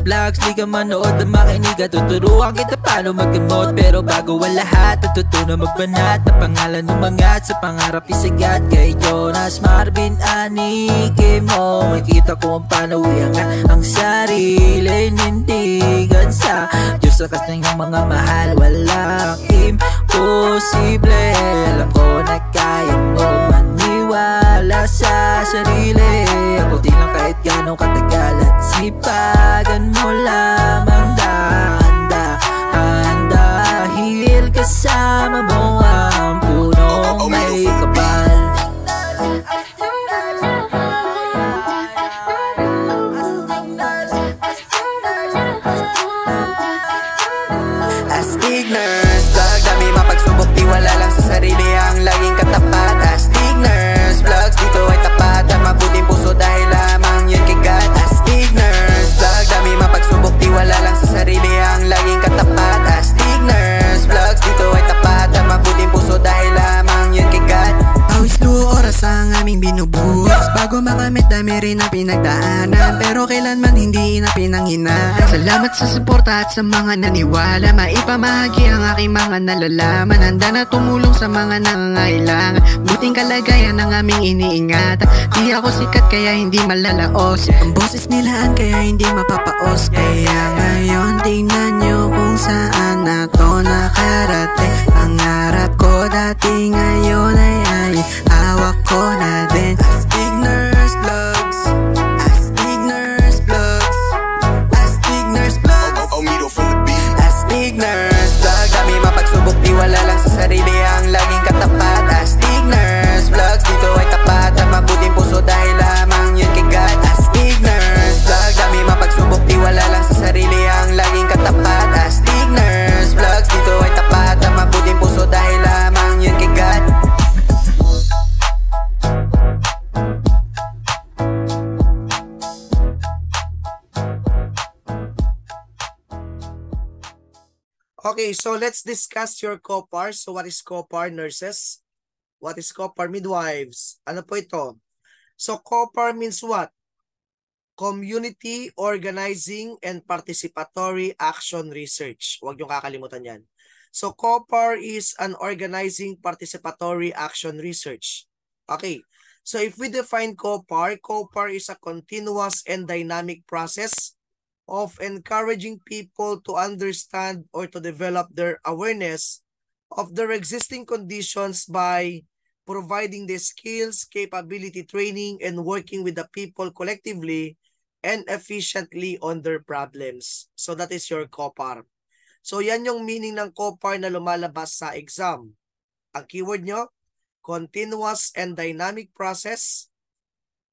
vlogs, di ka manood na makinig at tuturuan kita paano magkamot. Pero bago ang lahat, natutunan magbanat na pangalan umangat sa pangarap isagat. Kay Jonas Marvin Anike mo, makita ko ang paano iangat ang sarili, nindigan sa Diyos sa kanyang mga mahal. Walang imposible, alam ko na kaya mo maniwala sa sarili. Ako di lang kahit gano'ng katagal at sipagan mo lamang dahan-dahan dahil kasama mo ang punong may kapal. Astigners, vlog, dami mapagsubok, di wala lang sa sarili ang laging katapat. Astigners, vlogs, dito ay tapat at mabuting puso dahil lamang yun kay God. Astigners, vlog, dami mapagsubok, di wala lang sa sarili ang laging katapat. Astigners, vlogs, dito ay tapat at mabuting puso dahil lamang yun kay God. Pawis luho oras ang aming binubuhos, bago makamit dami rin ang pinagdaanan, pero kailanman hindi na pinanghinaan. Salamat sa suporta at sa mga naniwala, maipamahagi ang aking mga nalalaman. Handa na tumulong sa mga nangangailangan, buting kalagayan ang aming iniingatan. Di ako sikat kaya hindi malalaos, ang boses nilaan kaya hindi mapapaos. Kaya ngayon tingnan nyo kung saan ako nakarating. Pangarap ko dati ngayon ay hawak ko na din. Astigners vlogs, Astigners vlogs, Astigners vlogs, Astigners vlog, dami mapagsubok, di wala lang sa sarili ang laging katapat. Astigners vlogs, dito ay tapat at mabuting puso dahil lamang yun kay God. Astigners vlog, dami mapagsubok, di wala lang sa sarili ang laging katapat. Astigners vlogs, dito ay tapat at mabuting puso dahil lamang yun kay God. Okay, so let's discuss your COPAR. So what is COPAR, nurses? What is COPAR, midwives? Ano po ito? So COPAR means what? Community Organizing and Participatory Action Research. Huwag niyong kakalimutan yan. So COPAR is an organizing participatory action research. Okay, so if we define COPAR, COPAR is a continuous and dynamic process of encouraging people to understand or to develop their awareness of their existing conditions by providing the skills, capability training, and working with the people collectively and efficiently on their problems. So that is your COPAR. So yan yung meaning ng COPAR na lumalabas sa exam. Ang keyword nyo, continuous and dynamic process.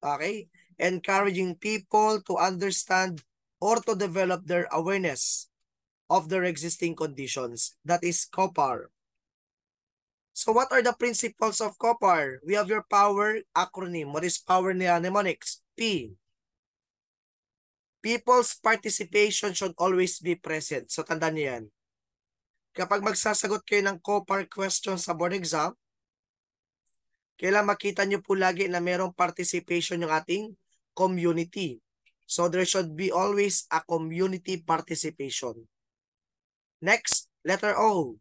Okay? Encouraging people to understand or to develop their awareness of their existing conditions. That is COPAR. So what are the principles of COPAR? We have your POWER acronym. What is POWER mnemonics? P. People's participation should always be present. So tandaan niyo yan. Kapag magsasagot kayo ng COPAR question sa board exam, kailangan makita niyo po lagi na mayroong participation yung ating community. So there should be always a community participation. Next, letter O.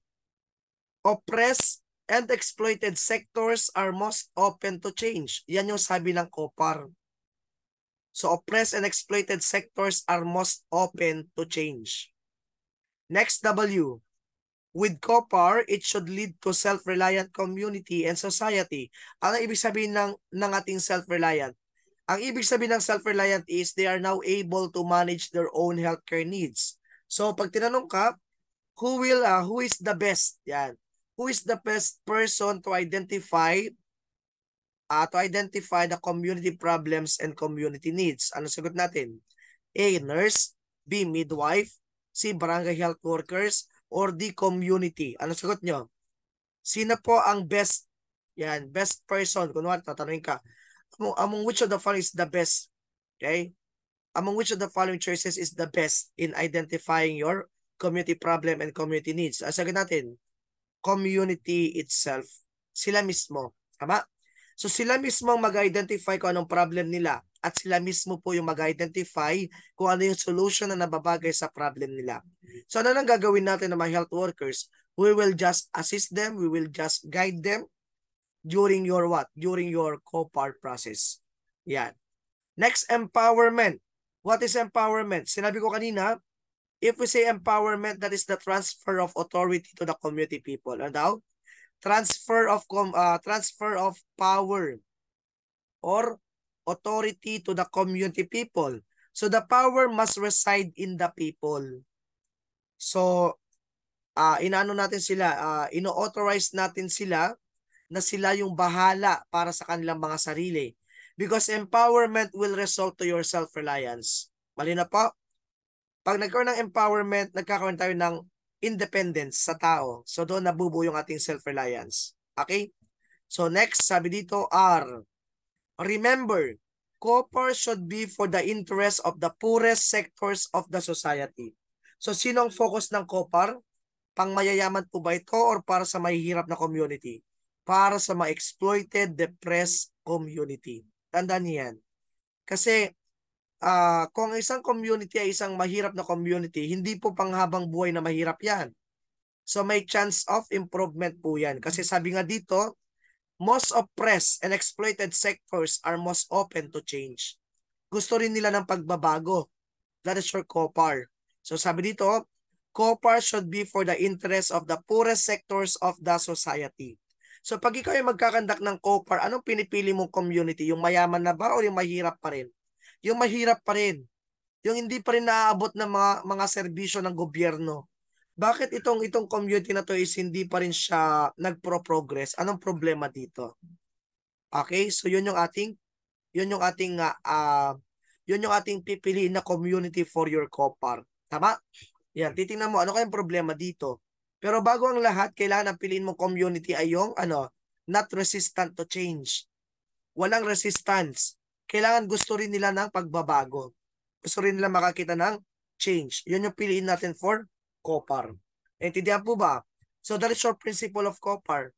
Oppressed and exploited sectors are most open to change. Yan yung sabi ng COPAR. So oppressed and exploited sectors are most open to change. Next, W. With COPAR, it should lead to self-reliant community and society. Ano ibig sabihin ng ating self-reliant? Ang ibig sabihin ng self-reliant is they are now able to manage their own healthcare needs. So pag tinanong ka, who is the best? Yan. Who is the best person to identify the community problems and community needs? Ano sagot natin? A, nurse, B, midwife, C, barangay health workers, or D, community. Ano sagot nyo? Sino po ang best? Yan, best person. Kunwari, tatanungin ka, among which of the following is the best? Okay? Among which of the following choices is the best in identifying your community problem and community needs? Sagot natin, community itself. Sila mismo. Tama? So sila mismo ang mag-identify kung anong problem nila at sila mismo po yung mag-identify kung ano yung solution na nababagay sa problem nila. So ano nang gagawin natin ng mga health workers? We will just assist them, we will just guide them during your what? During your COPAR process. Yan. Next, empowerment. What is empowerment? Sinabi ko kanina, if we say empowerment, that is the transfer of authority to the community people. Ano daw? Transfer of power or authority to the community people. So the power must reside in the people. So inaano natin sila, ino-authorize natin sila na sila yung bahala para sa kanilang mga sarili. Because empowerment will result to your self-reliance. Mali na po? Pag nagkaroon ng empowerment, nagkakaroon tayo ng independence sa tao. So doon nabubuo yung ating self-reliance. Okay? So next, sabi dito, R. Remember, COPAR should be for the interest of the poorest sectors of the society. So sino ang focus ng COPAR? Pang mayayaman po ba ito or para sa mahihirap na community? Para sa mga exploited, depressed community. Tandaan niyan. Kasi kung isang community ay isang mahirap na community, hindi po panghabang buhay na mahirap yan. So may chance of improvement po yan. Kasi sabi nga dito, most oppressed and exploited sectors are most open to change. Gusto rin nila ng pagbabago. That is your COPAR. So sabi dito, COPAR should be for the interest of the poorest sectors of the society. So pag ikaw ay magkakandak ng COPAR, anong pinipili mong community? Yung mayaman na ba o yung mahirap pa rin? Yung mahirap pa rin. Yung hindi pa rin naaabot ng mga serbisyo ng gobyerno. Bakit itong community na to is hindi pa rin siya nagpro-progress? Anong problema dito? Okay? So yun yung ating pipiliin na community for your COPAR. Tama? Yan, titingnan mo ano kayang problema dito. Pero bago ang lahat, kailangan ang piliin mong community ay yung not resistant to change. Walang resistance. Kailangan gusto rin nila ng pagbabago. Gusto rin nila makakita ng change. Yun yung piliin natin for COPAR. Naintindihan po ba? So that is your principle of COPAR.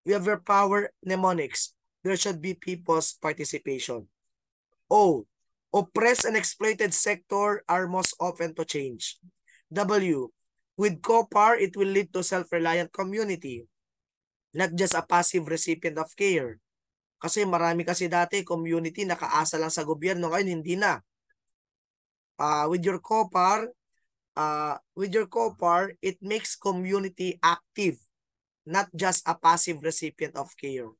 We have your power mnemonics. There should be people's participation. O, oppressed and exploited sector are most open to change. W, with COPAR, it will lead to self-reliant community, not just a passive recipient of care. Kasi marami kasi dati community nakaasa lang sa gobyerno, ngayon hindi na. With your COPAR, it makes community active, not just a passive recipient of care.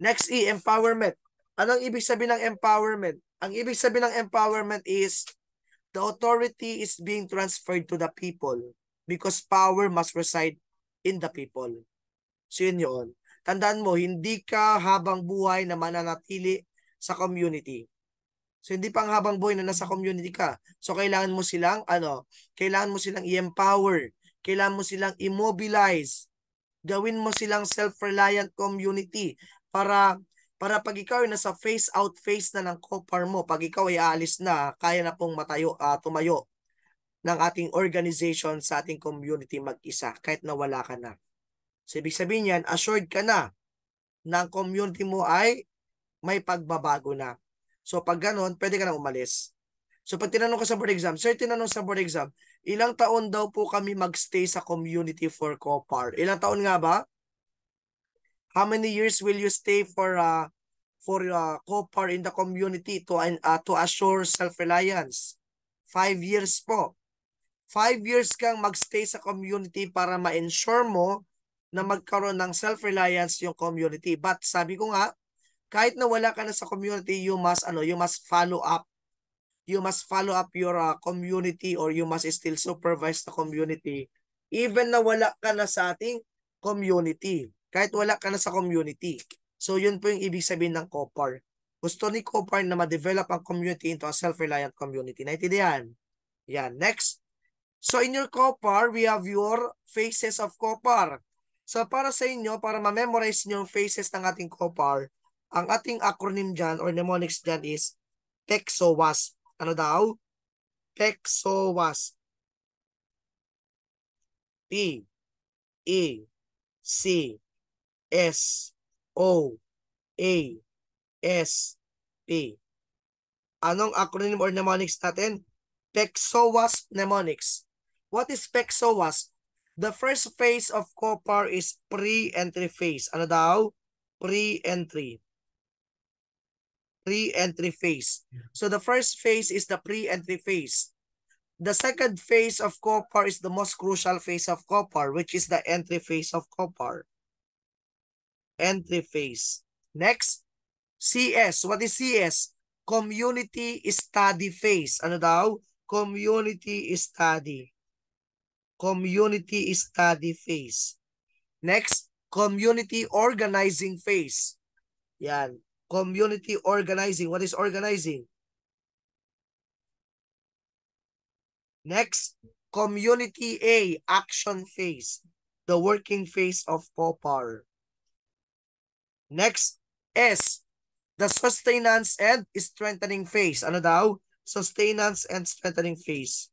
Next, E, empowerment. Anong ibig sabihin ng empowerment? Ang ibig sabihin ng empowerment is the authority is being transferred to the people because power must reside in the people. So yun yun. Tandaan mo, hindi ka habang buhay na mananatili sa community. So hindi pang habang buhay na nasa community ka. So kailangan mo silang i-empower. Kailangan mo silang immobilize. Gawin mo silang self-reliant community para pag ikaw ay nasa phase out phase na ng COPAR mo, pag ikaw ay aalis na, kaya na pong tumayo ng ating organization sa ating community mag-isa kahit nawala ka na. So, ibig sabihin yan, assured ka na ang community mo ay may pagbabago na. So, pag ganon, pwede ka na umalis. So, pag tinanong ka sa board exam, sir, tinanong sa board exam, ilang taon daw po kami magstay sa community for COPAR? Ilang taon nga ba? How many years will you stay for COPAR in the community to assure self-reliance? 5 years po. 5 years kang magstay sa community para ma-ensure mo na magkaroon ng self-reliance yung community. But sabi ko nga, kahit na wala ka na sa community, you must follow up. You must follow up your community or you must still supervise the community. Even na wala ka na sa ating community. Kahit wala ka na sa community. So yun po yung ibig sabihin ng COPAR. Gusto ni COPAR na ma-develop ang community into a self-reliant community. Naintindihan? Yan. Next. So in your COPAR, we have your phases of COPAR. So para sa inyo, para ma-memorize nyo yung phases ng ating COPAR, ang ating acronym dyan or mnemonics dyan is PECSOWASP. Ano daw? PECSOWASP. P, E, C, S, O, A, S, P. Anong acronym or mnemonics natin? PECSOAS mnemonics. What is PECSOAS? The first phase of copper is pre-entry phase. Ano daw? Pre-entry. Pre-entry phase. So the first phase is the pre-entry phase. The second phase of copper is the most crucial phase of copper, which is the entry phase of copper. Entry phase. Next, CS. What is CS? Community study phase. Ano daw? Community study. Community study phase. Next, community organizing phase. Yan. Community organizing. What is organizing? Next, community A, action phase. The working phase of copper. Next, S, the sustenance and strengthening phase. Ano daw? Sustenance and strengthening phase.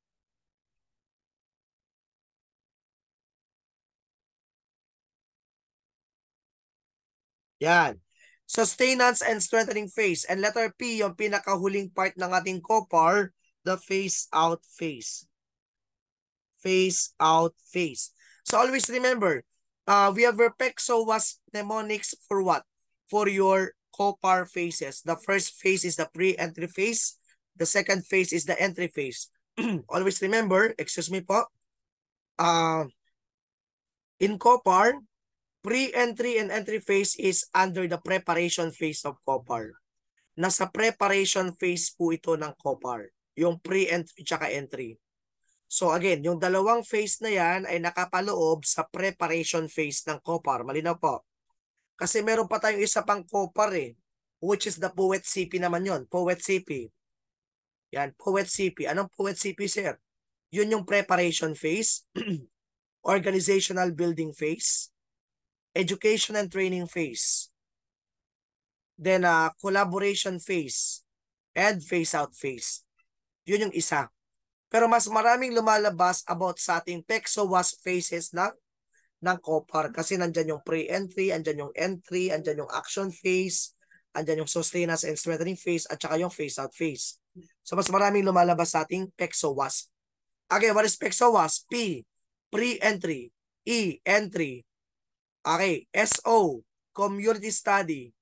Yan. Sustenance and strengthening phase. And letter P, yung pinakahuling part ng ating copper, the phase out phase. Phase out phase. So always remember, we have PECSOAS mnemonics for what? For your copper phases. The first phase is the pre-entry phase. The second phase is the entry phase. Always remember, excuse me po, in copper, pre-entry and entry phase is under the preparation phase of copper. Nasa preparation phase po ito ng copper. Yung pre-entry tsaka entry. So again, yung dalawang phase na yan ay nakapaloob sa preparation phase ng copper. Malinaw po. Kasi meron pa tayong isa pang copper which is the POET CP naman yon. POET CP. Yan, POET CP. Anong POET CP, sir? Yun yung preparation phase, organizational building phase, education and training phase, then collaboration phase, and phase out phase. Yun yung isa. Pero mas maraming lumalabas about sa ating PECSOAS phases ng copper kasi nandyan yung pre-entry, andyan yung entry, andyan yung action phase, andyan yung sustenance and strengthening phase, at saka yung phase out phase. So mas maraming lumalabas sa ating PECSOAS. Okay, what is PECSOAS? P, pre-entry. E, entry. Okay, SO, community study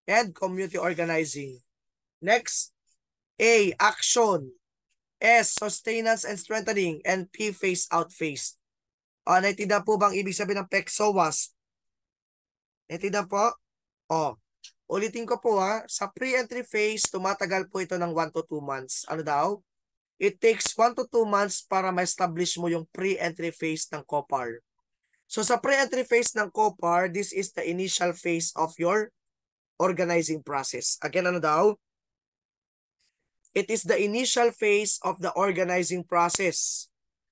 and community organizing. Next, A, action. S, sustenance and strengthening, and P, phase out phase. Naintindihan po bang ibig sabihin ng PECSOAS? Naintindihan po? Ulitin ko po sa pre-entry phase, tumatagal po ito ng 1 to 2 months. Ano daw? It takes 1 to 2 months para ma-establish mo yung pre-entry phase ng copper. So sa pre-entry phase ng copper, this is the initial phase of your organizing process. Again, ano daw? It is the initial phase of the organizing process.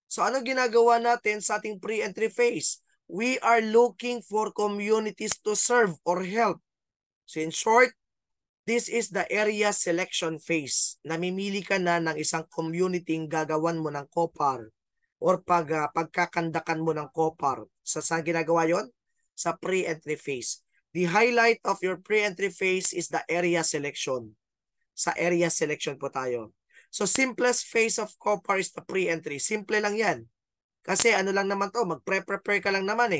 So ano ginagawa natin sa ating pre-entry phase? We are looking for communities to serve or help. So in short, this is the area selection phase. Namimili ka na ng isang community gagawan mo ng copper or pagkakandakan mo ng copper. So saan ginagawa yon? Sa pre-entry phase. The highlight of your pre-entry phase is the area selection. Sa area selection po tayo. So simplest phase of copper is the pre-entry. Simple lang yan. Kasi ano lang naman to, mag-prepare ka lang naman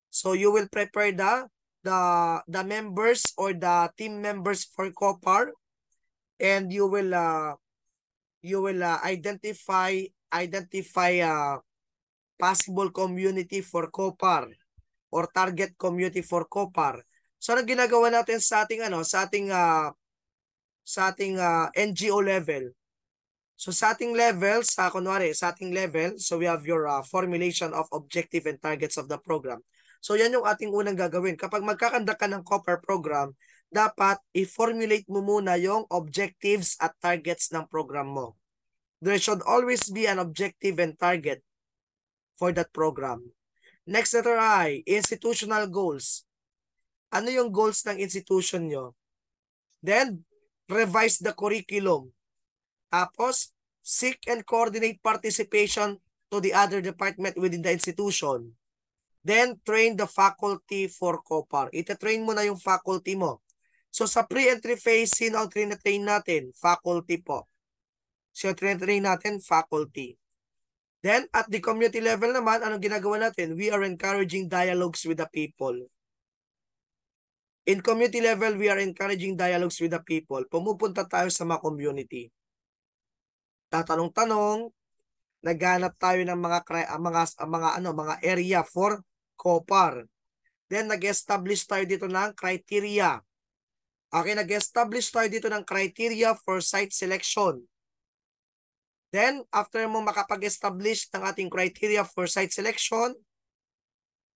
So you will prepare the members or the team members for copper, and you will identify possible community for copper or target community for copper. So ano ginagawa natin sa ating NGO level? So sa ating level, sa ating level, so we have your formulation of objective and targets of the program. So yan yung ating unang gagawin. Kapag magkakanda ka ng copper program, dapat i-formulate mo muna yung objectives at targets ng program mo. There should always be an objective and target for that program. Next, letter I, institutional goals. Ano yung goals ng institution nyo? Then, revise the curriculum. Tapos, seek and coordinate participation to the other department within the institution. Then, train the faculty for COPAR. Ita-train mo na yung faculty mo. So, sa pre-entry phase, sino ang train natin? Faculty po. So, train natin, faculty. Then, at the community level naman, anong ginagawa natin? We are encouraging dialogues with the people. In community level, we are encouraging dialogues with the people. Pumupunta tayo sa mga community. Tatanong-tanong, naghanap tayo ng mga area for COPAR. Then, nag-establish tayo dito ng criteria. Okay, nag-establish tayo dito ng criteria for site selection. Then, after mo makapag-establish ng ating criteria for site selection,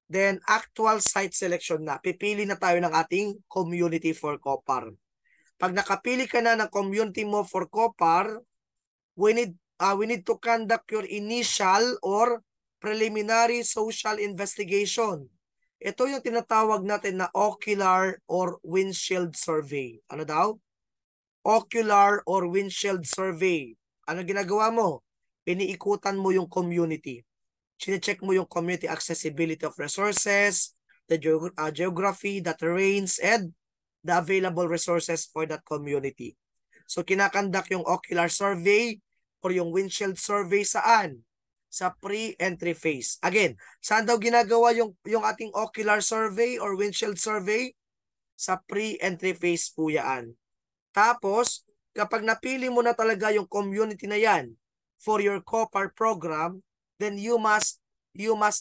then actual site selection na. Pipili na tayo ng ating community for COPAR. Pag nakapili ka na ng community mo for COPAR, we need to conduct your initial or preliminary social investigation. Ito yung tinatawag natin na ocular or windshield survey. Ano daw? Ocular or windshield survey. Ano ginagawa mo? Iniikutan mo yung community. Chine-check mo yung community accessibility of resources, the geography, the terrains, and the available resources for that community. So, kinakandak yung ocular survey or yung windshield survey saan? Sa pre-entry phase. Again, saan daw ginagawa yung ating ocular survey or windshield survey? Sa pre-entry phase po yan. Tapos, kapag napili mo na talaga yung community na yan for your COPAR program, then you must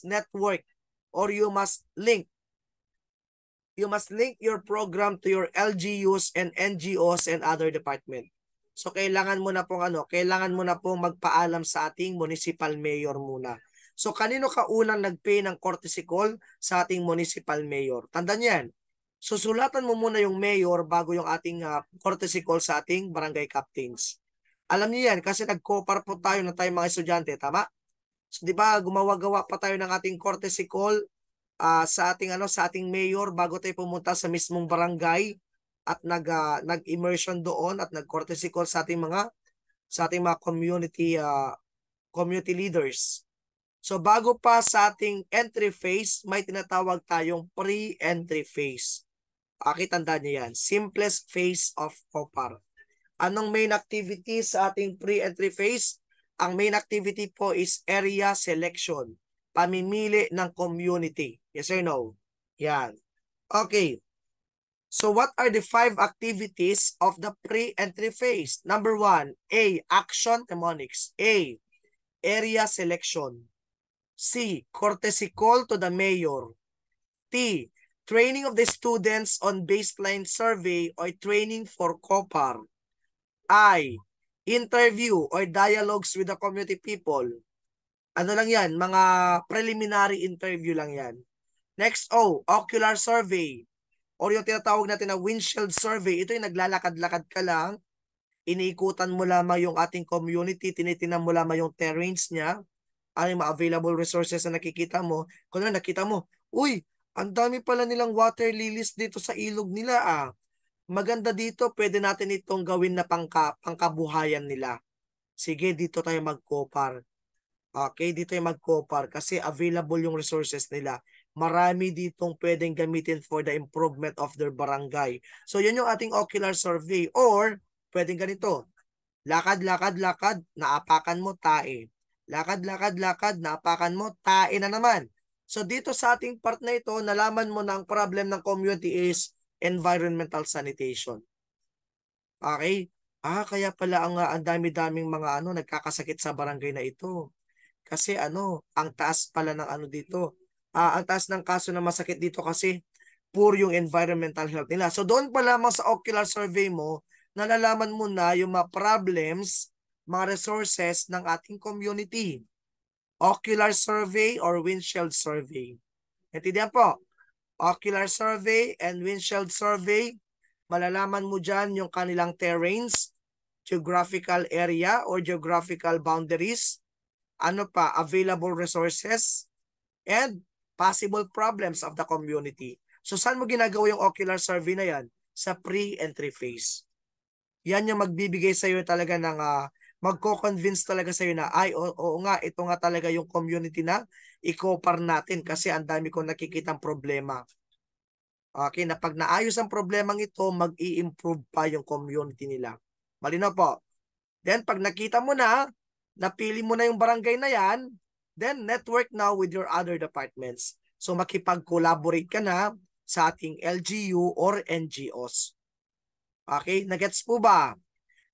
network or you must link your program to your LGUs and NGOs and other department. So kailangan mo na pong magpaalam sa ating municipal mayor muna. So kanino ka unang nagpay ng courtesy call? Sa ating municipal mayor. Tandaan yan. Susulatan mo muna yung mayor bago yung ating courtesy call sa ating barangay captains. Alam niyo yan kasi nag-COPAR po tayo na tayong mga estudyante, tama? So, di ba, gumawa-gawa pa tayo ng ating courtesy call sa ating mayor bago tayo pumunta sa mismong barangay at nag-immersion doon at nag-courtesy call sa ating mga community leaders. So bago pa sa ating entry phase, may tinatawag tayong pre-entry phase. Okay, tandaan niyo yan. Simplest phase of COPAR. Anong main activity sa ating pre-entry phase? Ang main activity po is area selection. Pamimili ng community. Yes or no? Yan. Okay. So what are the 5 activities of the pre-entry phase? Number 1, A, action mnemonics. A, area selection. C, courtesy call to the mayor. T, training of the students on baseline survey or training for COPAR. I, interview or dialogues with the community people. Ano lang yan? Mga preliminary interview lang yan. Next, O, ocular survey. Or yung tinatawag natin na windshield survey. Ito yung naglalakad-lakad ka lang. Iniikutan mo lamang yung ating community. Tinitinan mo lamang yung terrains niya. Ano yung mga available resources na nakikita mo. Kung na nakita mo, uy, ang dami pala nilang water lilies dito sa ilog nila ah. Maganda dito, pwede natin itong gawin na pangkabuhayan nila. Sige, dito tayo mag-COPAR. Okay, dito tayo mag-COPAR kasi available yung resources nila. Marami ditong pwedeng gamitin for the improvement of their barangay. So, yun yung ating ocular survey. Or, pwedeng ganito. Lakad, lakad, lakad, naapakan mo, tae. Lakad, lakad, lakad, naapakan mo, tae na naman. So, dito sa ating part na ito, nalaman mo na ang problem ng community is environmental sanitation. Okay? Kaya pala ang dami-daming mga nagkakasakit sa barangay na ito. Kasi ang taas pala ng dito. Ang taas ng kaso na masakit dito kasi poor yung environmental health nila. So doon pa lamang sa ocular survey mo, nalalaman mo na yung mga problems, mga resources ng ating community. Ocular survey or windshield survey. Intindihan po? Ocular survey and windshield survey, malalaman mo dyan yung kanilang terrains, geographical area or geographical boundaries, available resources, and possible problems of the community. So saan mo ginagawa yung ocular survey na yan? Sa pre-entry phase. Yan yung magbibigay sa iyo talaga ng magko-convince talaga sa'yo na, ay, oo nga, ito nga talaga yung community na i-copar natin kasi ang dami kong nakikitang problema. Okay, na pag naayos ang problemang ito, mag-i-improve pa yung community nila. Malinaw po. Then, pag nakita mo na, napili mo na yung barangay na yan, then network now with your other departments. So, makipag-collaborate ka na sa ating LGU or NGOs. Okay, nagets po ba?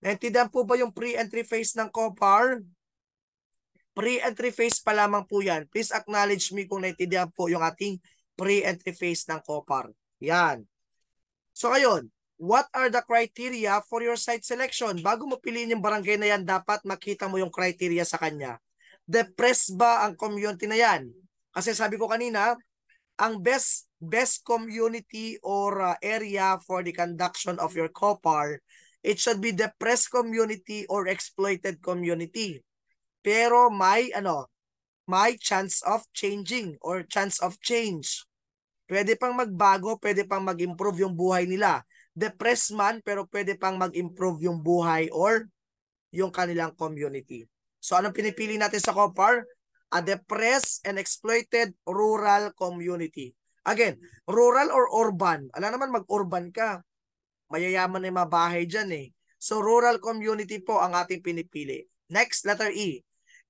Naintindihan po ba yung pre-entry phase ng COPAR? Pre-entry phase pa lamang po yan. Please acknowledge me kung naintindihan po yung ating pre-entry phase ng COPAR. Yan. So ngayon, what are the criteria for your site selection? Bago mo piliin yung barangay na yan, dapat makita mo yung criteria sa kanya. Depressed ba ang community na yan? Kasi sabi ko kanina, ang best community or area for the conduction of your COPAR, it should be depressed community or exploited community. Pero may chance of changing or chance of change. Pwede pang magbago, pwede pang mag-improve yung buhay nila. Depressed man, pero pwede pang mag-improve yung buhay or yung kanilang community. So anong pinipili natin sa COPAR? A depressed and exploited rural community. Again, rural or urban? Alam naman mag-urban ka. Mayayaman na yung mga bahay dyan eh. So rural community po ang ating pinipili. Next, letter E.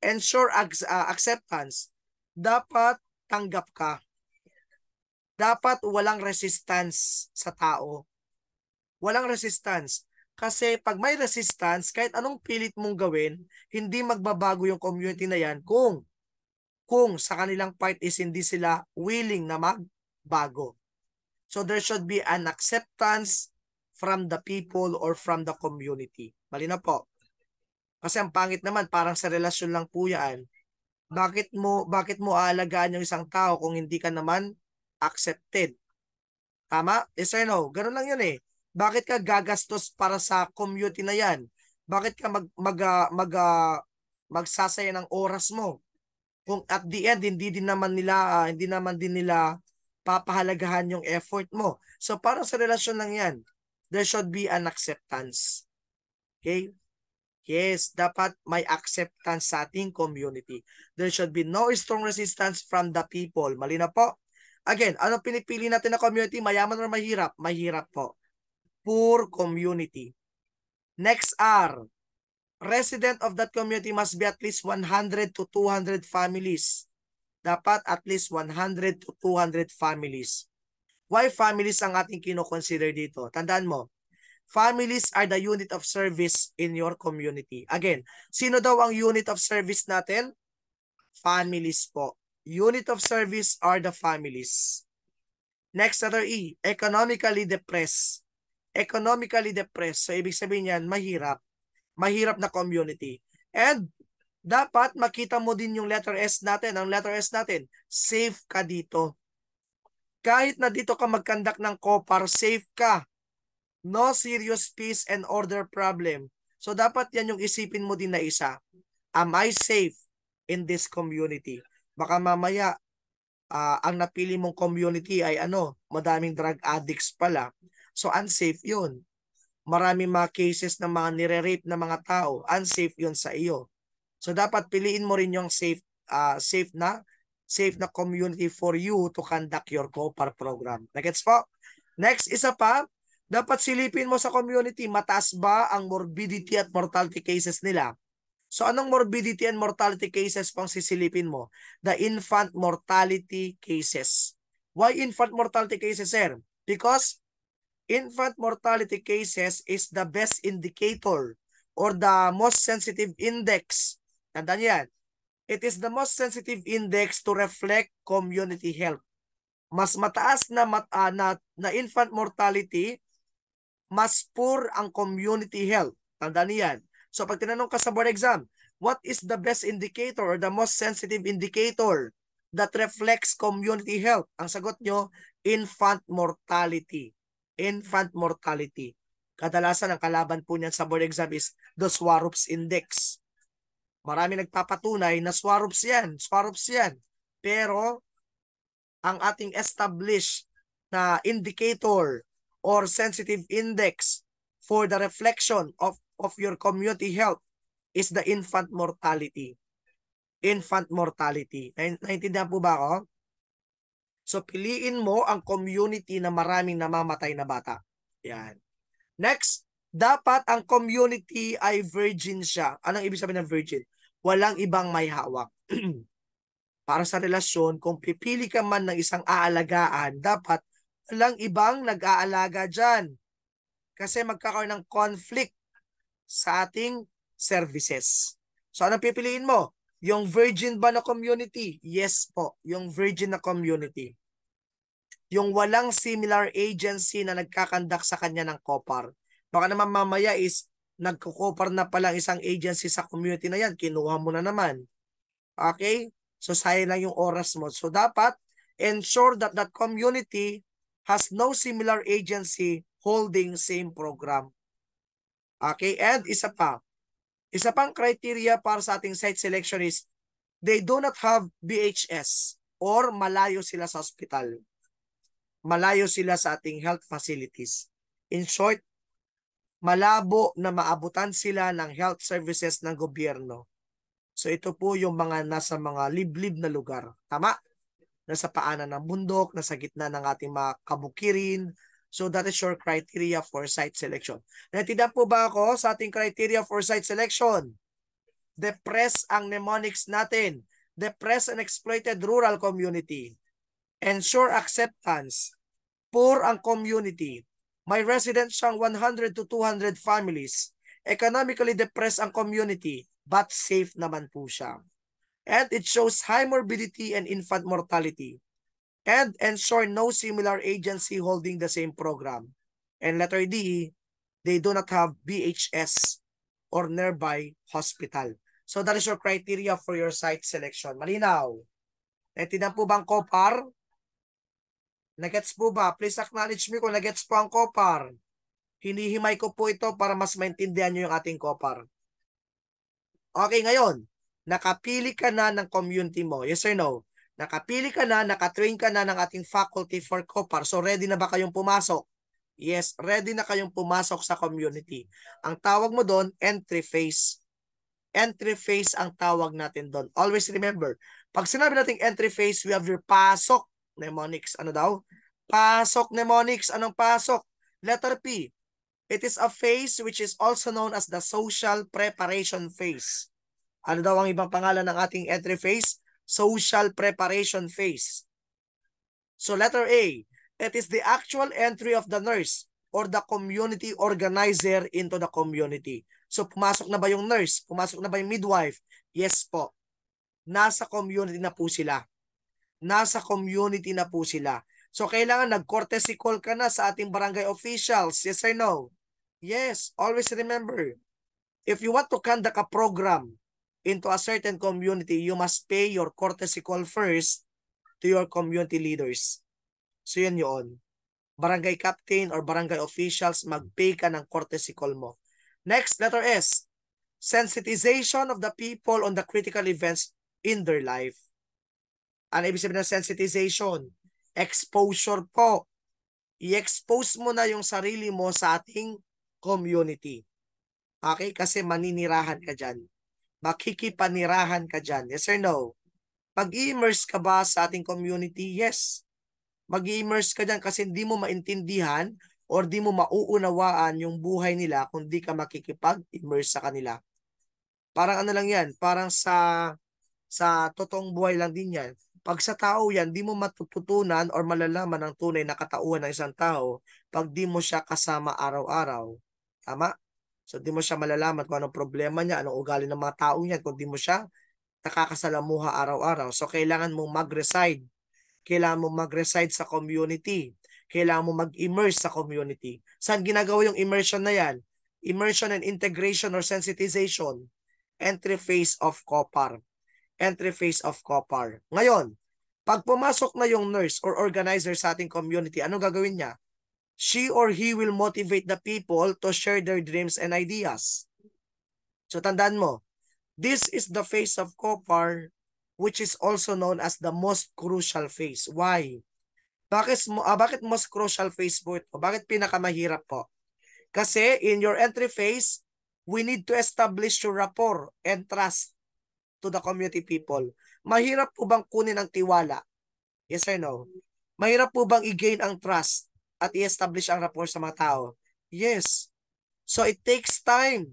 Ensure acceptance. Dapat tanggap ka. Dapat walang resistance sa tao. Walang resistance. Kasi pag may resistance, kahit anong pilit mong gawin, hindi magbabago yung community na yan kung sa kanilang part is hindi sila willing na magbago. So there should be an acceptance from the people or from the community. Malinaw po. Kasi ang pangit naman, parang sa relasyon lang po yan. Bakit mo aalagaan yung isang tao kung hindi ka naman accepted? Tama? Yes or no? Ganun lang yun eh. Bakit ka gagastos para sa community na yan? Bakit ka magsasaya ng oras mo? Kung at the end, hindi naman din nila papahalagahan yung effort mo. So parang sa relasyon lang yan, there should be an acceptance. Okay? Yes, dapat may acceptance sa ating community. There should be no strong resistance from the people. Malinaw po? Again, ano pinipili natin na community? Mayaman or mahirap? Mahirap po. Poor community. Next are, resident of that community must be at least 100 to 200 families. Dapat at least 100 to 200 families. Why families ang ating kino-consider dito? Tandaan mo, families are the unit of service in your community. Again, sino daw ang unit of service natin? Families po. Unit of service are the families. Next, letter E, economically depressed. Economically depressed. So, ibig sabihin yan, mahirap. Mahirap na community. And, dapat makita mo din yung letter S natin. Ang letter S natin, safe ka dito. Kahit na dito ka mag-conduct ng COPAR, safe ka. No serious peace and order problem. So dapat yan yung isipin mo din na isa. Am I safe in this community? Baka mamaya ang napili mong community ay madaming drug addicts pala. So unsafe yun. Maraming mga cases ng mga nire-rape na mga tao. Unsafe yun sa iyo. So dapat piliin mo rin yung safe na community for you to conduct your COPAR program. Nagets po? Next, isa pa, dapat silipin mo sa community, mataas ba ang morbidity at mortality cases nila? So anong morbidity and mortality cases pang sisilipin mo? The infant mortality cases. Why infant mortality cases, sir? Because infant mortality cases is the best indicator or the most sensitive index. Tandaan yan. It is the most sensitive index to reflect community health. Mas mataas na infant mortality, mas poor ang community health. Tandaan niyan. So pag tinanong ka sa board exam, what is the best indicator or the most sensitive indicator that reflects community health? Ang sagot nyo, infant mortality. Infant mortality. Kadalasan ang kalaban po niyan sa board exam is the Swarups Index. Marami nagpapatunay na Swarups yan. Pero ang ating established na indicator or sensitive index for the reflection of your community health is the infant mortality. Infant mortality. Naintindihan po ba ako? So, piliin mo ang community na maraming namamatay na bata. Yan. Next, dapat ang community ay virgin siya. Anong ibig sabihin ng virgin? Walang ibang may hawak. Para sa relasyon, kung pipili ka man ng isang aalagaan, dapat walang ibang nag-aalaga dyan. Kasi magkakaroon ng conflict sa ating services. So, anong pipiliin mo? Yung virgin ba na community? Yes po, yung virgin na community. Yung walang similar agency na nagkakandak sa kanya ng COPAR. Baka naman mamaya is nagko-COPAR na palang isang agency sa community na yan. Kinuha mo na naman. Okay? So, sayang lang yung oras mo. So, dapat ensure that that community has no similar agency holding same program. Okay? And isa pang criteria para sa ating site selection is they do not have BHS or malayo sila sa hospital. Malayo sila sa ating health facilities. In short, malabo na maabutan sila ng health services ng gobyerno. So ito po yung mga nasa mga liblib na lugar. Tama? Nasa paanan ng bundok, nasa gitna ng ating mga kabukirin. So that is your criteria for site selection. Naintindihan po ba ako sa ating criteria for site selection? Depress ang mnemonics natin. Depress and exploited rural community. Ensure acceptance. Poor ang community. May residents siyang 100 to 200 families. Economically depressed ang community, but safe naman po siya. And it shows high morbidity and infant mortality. And ensure no similar agency holding the same program. And letter D, they do not have BHS or nearby hospital. So that is your criteria for your site selection. Malinaw. Naintindihan po ba ang COPAR? Nagets po ba? Please acknowledge me kung nagets po ang COPAR. Hinihimay ko po ito para mas maintindihan nyo yung ating COPAR. Okay, ngayon, nakapili ka na ng community mo. Yes or no? Nakapili ka na, nakatrain ka na ng ating faculty for COPAR. So ready na ba kayong pumasok? Yes, ready na kayong pumasok sa community. Ang tawag mo doon, entry phase. Entry phase ang tawag natin doon. Always remember, pag sinabi natin entry phase, we have your pasok mnemonics. Ano daw? Pasok mnemonics. Anong pasok? Letter P. It is a phase which is also known as the social preparation phase. Ano daw ang ibang pangalan ng ating entry phase? Social preparation phase. So letter A, it is the actual entry of the nurse or the community organizer into the community. So pumasok na ba yung nurse? Pumasok na ba yung midwife? Yes po. Nasa community na po sila. Nasa community na po sila. So kailangan nag-courtesy call ka na sa ating barangay officials. Yes or no? Yes. Always remember, if you want to conduct a program into a certain community, you must pay your courtesy call first to your community leaders. So yun yun. Barangay captain or barangay officials, mag-pay ka ng courtesy call mo. Next, letter S. Sensitization of the people on the critical events in their life. Ano ibig sabihin ng sensitization? Exposure po. I-expose mo na yung sarili mo sa ating community. Okay? Kasi maninirahan ka dyan. Makikipanirahan ka dyan. Yes or no? Mag-immerse ka ba sa ating community? Yes. Mag-immerse ka dyan kasi hindi mo maintindihan or di mo mauunawaan yung buhay nila kung di ka makikipag-immerse sa kanila. Parang ano lang yan, parang sa totoong buhay lang din yan. Pag sa tao yan, di mo matututunan or malalaman ang tunay na katauhan ng isang tao pag di mo siya kasama araw-araw. Tama? So di mo siya malalaman kung anong problema niya, anong ugali ng mga tao niya kung di mo siya nakakasalamuha araw-araw. So kailangan mong mag-reside. Kailangan mong mag-reside sa community. Kailangan mong mag-immerse sa community. Saan ginagawa yung immersion na yan? Immersion and integration or sensitization. Entry phase of COPAR. Entry phase of COPAR. Ngayon, pag pumasok na yung nurse or organizer sa ating community, anong gagawin niya? She or he will motivate the people to share their dreams and ideas. So tandaan mo, this is the phase of COPAR which is also known as the most crucial phase. Why? Bakit most crucial phase po ito? Bakit pinakamahirap po? Kasi in your entry phase, We need to establish your rapport and trust to the community people. Mahirap po bang kunin ang tiwala? Yes or no? Mahirap po bang i-gain ang trust at i-establish ang rapport sa mga tao? Yes. So it takes time.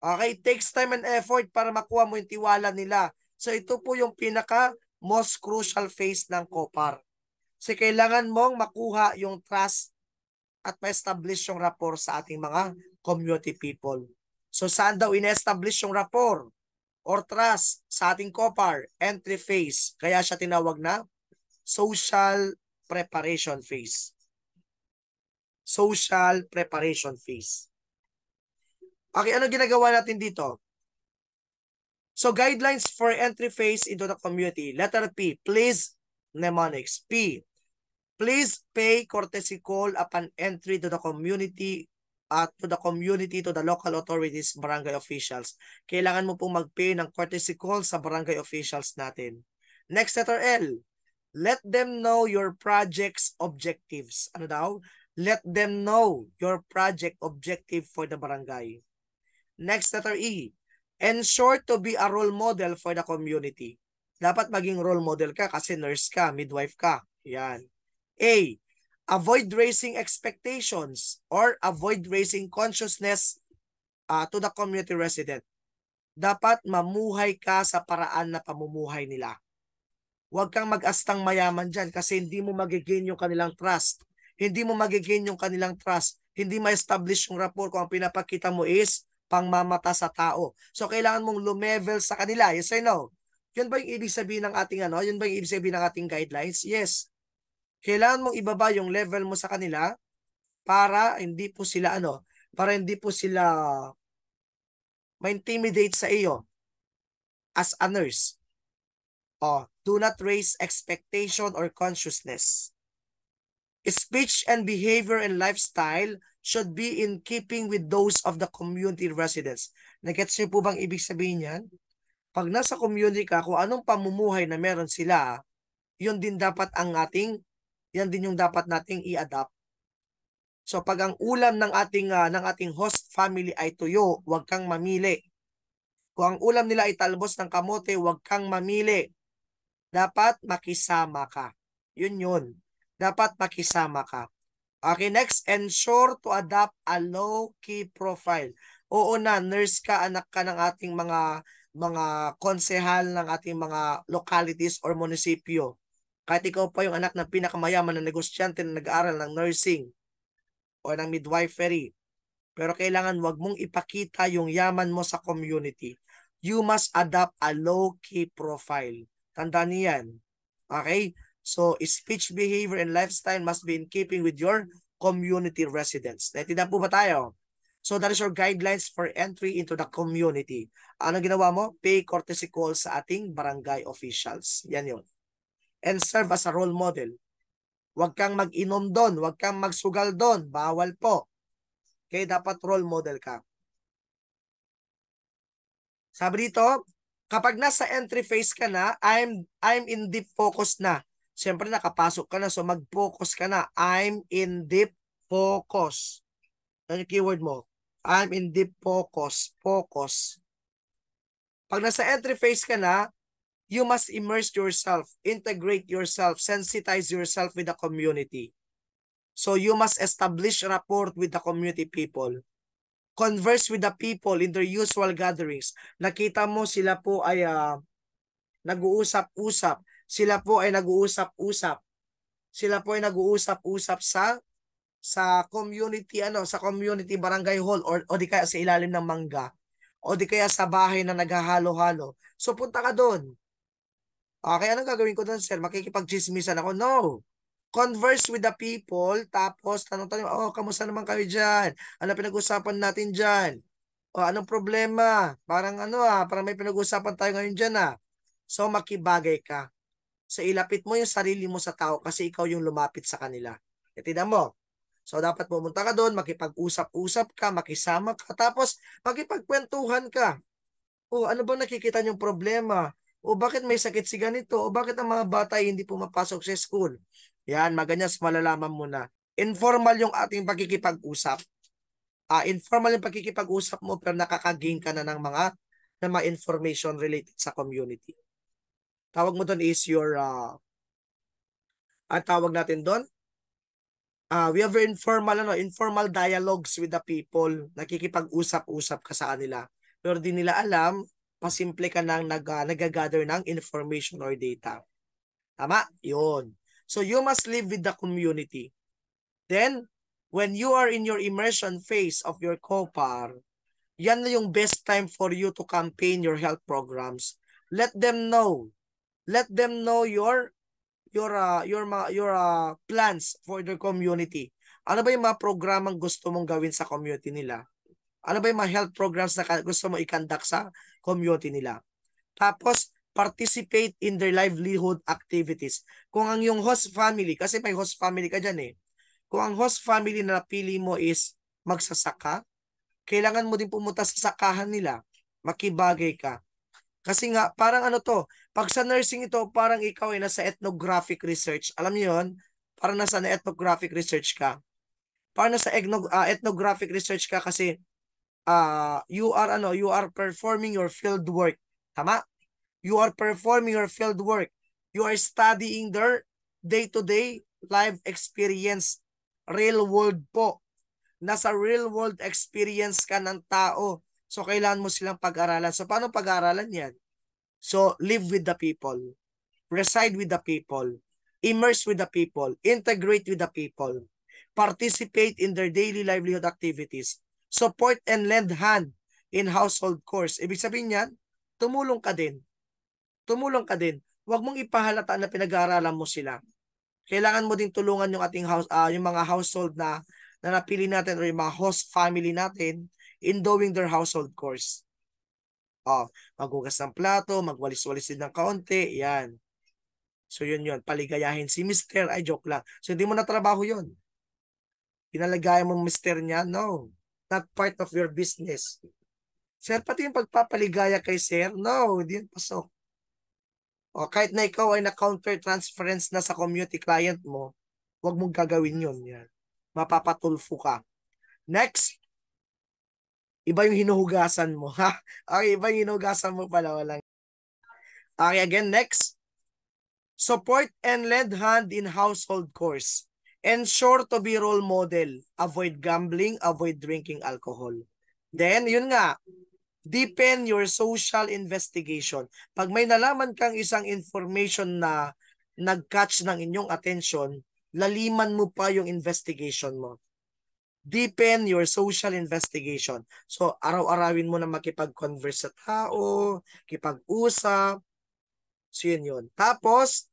Okay? It takes time and effort para makuha mo yung tiwala nila. So ito po yung pinaka most crucial phase ng COPAR. Kasi kailangan mong makuha yung trust at ma-establish yung rapport sa ating mga community people. So saan daw in-establish yung rapport or trust sa ating COPAR? Entry phase. Kaya siya tinawag na social preparation phase. Social preparation phase. Okay, ano ginagawa natin dito? So guidelines for entry phase into the community. Letter P, please, mnemonics. P, please pay courtesy call upon entry to the community, to the local authorities, barangay officials. Kailangan mo pong mag-pay ng courtesy call sa barangay officials natin. Next, letter L. Let them know your project's objectives. Ano daw? Let them know your project objective for the barangay. Next, letter E. Ensure to be a role model for the community. Dapat maging role model ka kasi nurse ka, midwife ka. Yan. A. Avoid raising expectations or avoid raising consciousness to the community resident. Dapat mamuhay ka sa paraan na pamumuhay nila. Huwag kang mag-astang mayaman dyan kasi hindi mo magigain yung kanilang trust. Hindi mo magigain yung kanilang trust. Hindi ma-establish yung rapport kung ang pinapakita mo is pangmamata sa tao. So kailangan mong lumevel sa kanila. Yes or no? Yun ba yung ibig sabihin ng ating ano? Yun ba yung ibig sabihin ng ating guidelines? Yes. Kailangan mong ibaba yung level mo sa kanila para hindi po sila ma-intimidate sa iyo as a nurse. Do not raise expectation or consciousness. Speech and behavior and lifestyle should be in keeping with those of the community residents. Nagets niyo po bang ibig sabihin yan? Pag nasa community ka, kung anong pamumuhay na meron sila, yun din yung dapat nating i-adapt. So pag ang ulam ng ating host family ay tuyo, huwag kang mamili. Kung ang ulam nila ay talbos ng kamote, huwag kang mamili. Dapat makisama ka. Yun. Dapat makisama ka. Okay, next, ensure to adopt a low-key profile. Oo na, nurse ka, anak ka ng ating mga konsehal ng ating mga localities or munisipyo. Kahit ikaw pa yung anak ng pinakamayaman na negosyante na nag-aaral ng nursing o ng midwifery. Pero kailangan wag mong ipakita yung yaman mo sa community. You must adopt a low-key profile. Tandaan niyan. Okay? So, speech, behavior, and lifestyle must be in keeping with your community residents. Naintindihan po ba tayo? So, that is your guidelines for entry into the community. Ano ginawa mo? Pay courtesy call sa ating barangay officials. Yan yun. And serve as a role model. Huwag kang mag-inom doon. Huwag kang magsugal doon. Bawal po. Okay, dapat role model ka. Sabi dito, kapag nasa entry phase ka na, I'm in deep focus na. Siyempre nakapasok ka na, so mag-focus ka na. I'm in deep focus. Ano yung keyword mo? I'm in deep focus. Focus. Pag nasa entry phase ka na, you must immerse yourself, integrate yourself, sensitize yourself with the community. So you must establish rapport with the community people. Converse with the people in their usual gatherings. Nakita mo sila po ay nag-uusap-usap. Sila po ay nag-uusap-usap. Sila po ay nag-uusap-usap sa community sa community barangay hall o di kaya sa ilalim ng mangga o di kaya sa bahay na naghahalo-halo. So punta ka doon. Okay, anong gagawin ko doon, sir? Makikipag-chismisan ako? No. Converse with the people, tapos tanong-tanong, kamusta naman kayo dyan? Ano pinag-usapan natin dyan? Anong problema? Parang parang may pinag-usapan tayo ngayon dyan So makibagay ka. So ilapit mo yung sarili mo sa tao kasi ikaw yung lumapit sa kanila. Tingnan mo. So dapat pumunta ka doon, makipag-usap-usap ka, makisama ka, tapos makipagkwentuhan ka. Ano ba nakikita niyong problema? Bakit may sakit si ganito? Bakit ang mga bata hindi pumapasok sa school? Yan, maganyas malalaman mo na. Informal yung ating pagkikipag-usap. informal yung pagkikipag-usap mo pero nakaka-gain ka na ng mga information related sa community. Tawag mo doon is your ang tawag natin doon, we have informal dialogues with the people. Nakikipag-usap-usap ka sa kanila. Pero di nila alam, pasimple ka nang nag-gather ng information or data. Tama? Yun. So you must live with the community. Then, when you are in your immersion phase of your COPAR, yan na yung best time for you to campaign your health programs. Let them know. Let them know your plans for their community. Ano ba yung mga programang gusto mong gawin sa community nila? Ano ba yung mga health programs na gusto mo i-conduct sa community nila? Tapos, participate in their livelihood activities. Kung ang yung host family, kasi may host family ka dyan eh. Kung ang host family na napili mo is magsasaka, kailangan mo din pumunta sa sakahan nila. Makibagay ka. Kasi nga, parang ano to, pag sa nursing ito, parang ikaw ay nasa ethnographic research. Alam niyo yun? Parang nasa ethnographic research ka. Parang nasa ethnographic research ka kasi you are performing your field work. Tama? You are performing your field work. You are studying their day-to-day life experience. Real world po. Nasa real world experience ka ng tao. So, kailangan mo silang pag-aralan. So, paano pag-aralan yan? So, live with the people. Reside with the people. Immerse with the people. Integrate with the people. Participate in their daily livelihood activities. Support and lend hand in household chores. Ibig sabihin yan, tumulong ka din. Tumulong ka din. Huwag mong ipahalata na pinag-aaralan mo sila. Kailangan mo din tulungan yung ating yung mga household na napili natin or yung mga host family natin in doing their household chores. Maghugas ng plato, magwalis-walis din ng kaunti, yan. So yun. Paligayahin si Mr. Ay, joke lang. So hindi mo na trabaho yun. Pinalagayan mo Mr. niya? No. Not part of your business. Sir, pati yung pagpapaligaya kay Sir? No, hindi yun pasok. Kahit na ikaw ay na-counter transference na sa community client mo, huwag mong gagawin yun. Yan. Mapapatulfo ka. Next. Iba yung hinuhugasan mo. Ha? Okay, iba yung hinuhugasan mo pala. Walang. Okay, again, next. Support and lend hand in household chores. Ensure to be role model. Avoid gambling, avoid drinking alcohol. Then, yun nga, deepen your social investigation. Pag may nalaman kang isang information na nag-catch ng inyong attention, laliman mo pa yung investigation mo. Deepen your social investigation. So, araw-arawin mo na makipag-converse sa tao, kipag-usap. So, yun. Tapos,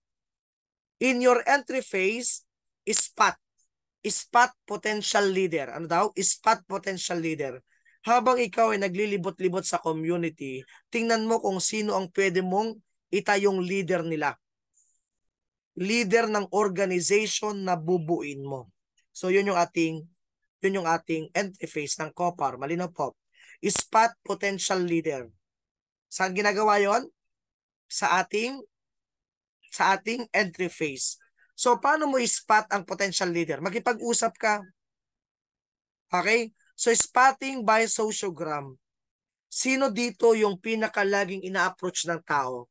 in your entry phase, spot potential leader. Ano daw? Spot potential leader. Habang ikaw ay naglilibot-libot sa community, tingnan mo kung sino ang pwede mong itayong leader nila. Leader ng organization na bubuin mo. So, yun yung ating entry phase ng COPAR. Malinaw po. Spot potential leader. Saan ginagawa yon? Sa ating entry phase. So, paano mo spot ang potential leader? Makipag-usap ka. Okay? So, spotting by sociogram. Sino dito yung pinakalaging ina-approach ng tao?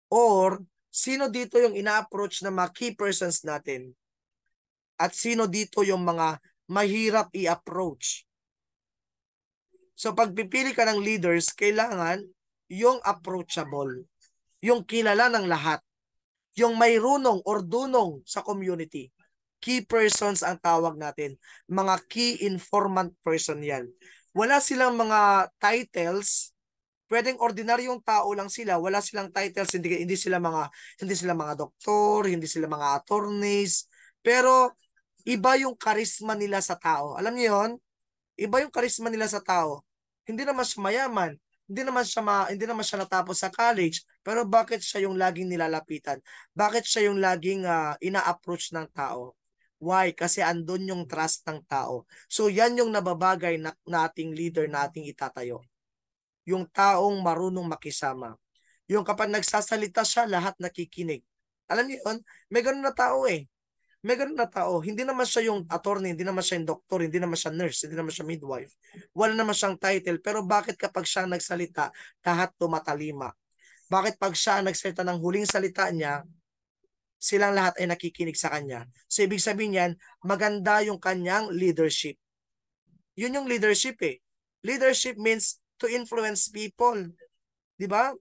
Or, sino dito yung ina-approach ng mga key persons natin? At sino dito yung mga mahirap i-approach? So, pagpipili ka ng leaders, kailangan yung approachable. Yung kilala ng lahat. Yung may runong or dunong sa community. Key persons ang tawag natin. Mga key informant person yan. Wala silang mga titles. Pwedeng ordinaryong tao lang sila. Wala silang titles. Hindi sila mga doktor, hindi sila mga attorneys. Pero iba yung karisma nila sa tao. Alam niyo yun? Iba yung karisma nila sa tao. Hindi naman siya mayaman. Hindi naman siya natapos sa college, pero bakit siya yung laging nilalapitan? Bakit siya yung laging ina-approach ng tao? Why? Kasi andun yung trust ng tao. So yan yung nababagay na ating leader na ating itatayo. Yung taong marunong makisama. Yung kapag nagsasalita siya, lahat nakikinig. Alam niyo yun? May ganun na tao eh. May ganun na tao, hindi naman siya yung attorney, hindi naman siya yung doktor, hindi naman siya nurse, hindi naman siya midwife. Wala naman siyang title, pero bakit kapag siya nagsalita, lahat tumatalima? Bakit pag siya nagsalita ng huling salita niya, silang lahat ay nakikinig sa kanya? So ibig sabihin yan, maganda yung kanyang leadership. Yun yung leadership eh. Leadership means to influence people. Di ba?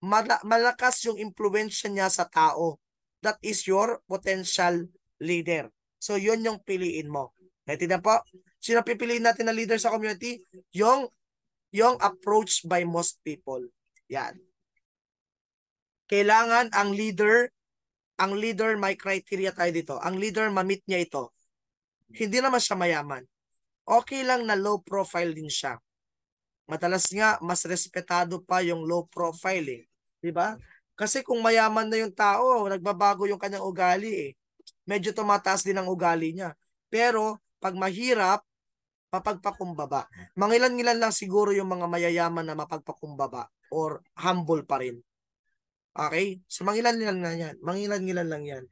Malakas yung impluwensya niya sa tao. That is your potential leader. So, yun yung piliin mo. Naintindihan po? Sino pipiliin natin na leader sa community? Yung approach by most people. Yan. Kailangan ang leader may criteria tayo dito. Ang leader, ma-meet niya ito. Hindi naman siya mayaman. Okay lang na low profile din siya. Madalas nga, mas respetado pa yung low profile eh. Diba? Kasi kung mayaman na yung tao, nagbabago yung kanyang ugali eh. Medyo tumataas din ang ugali niya. Pero, pag mahirap, mapagpakumbaba. Mangilan-ngilan lang siguro yung mga mayayaman na mapagpakumbaba or humble pa rin. Okay? So, mangilan-ngilan lang yan. Mangilan-ngilan lang yan.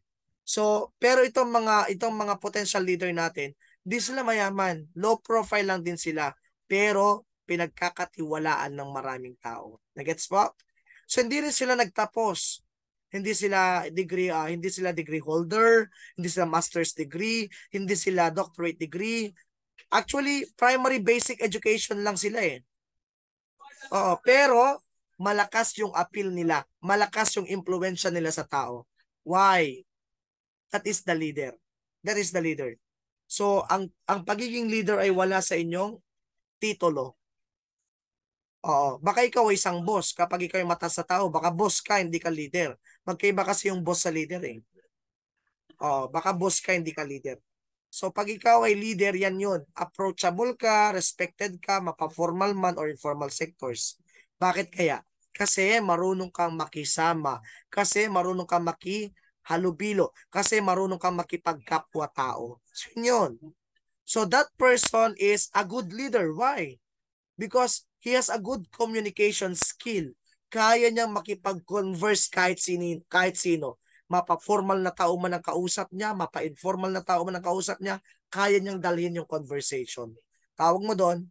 So, pero itong mga potential leader natin, di sila mayaman. Low profile lang din sila. Pero, pinagkakatiwalaan ng maraming tao. Nagets po? So hindi rin sila nagtapos. Hindi sila degree holder, hindi sila master's degree, hindi sila doctorate degree. Actually, primary basic education lang sila eh. Oo, pero malakas yung appeal nila, malakas yung impluwensya nila sa tao. Why? That is the leader. That is the leader. So, ang pagiging leader ay wala sa inyong titulo. Oo, baka ikaw ay isang boss. Kapag ikaw ay mataas sa tao, baka boss ka, hindi ka leader. Magkaiba kasi yung boss sa leader eh. Oo, baka boss ka, hindi ka leader. So pag ikaw ay leader, yan yun. Approachable ka, respected ka, mapa-formal man or informal sectors. Bakit kaya? Kasi marunong kang makisama. Kasi marunong kang makihalubilo. Kasi marunong kang makipagkapwa-tao. So yun. So that person is a good leader. Why? Because he has a good communication skill. Kaya niyang makipag-converse kahit sino. Mapa-formal na tao man ang kausap niya, mapa-informal na tao man ang kausap niya, kaya niyang dalhin yung conversation. Tawag mo doon,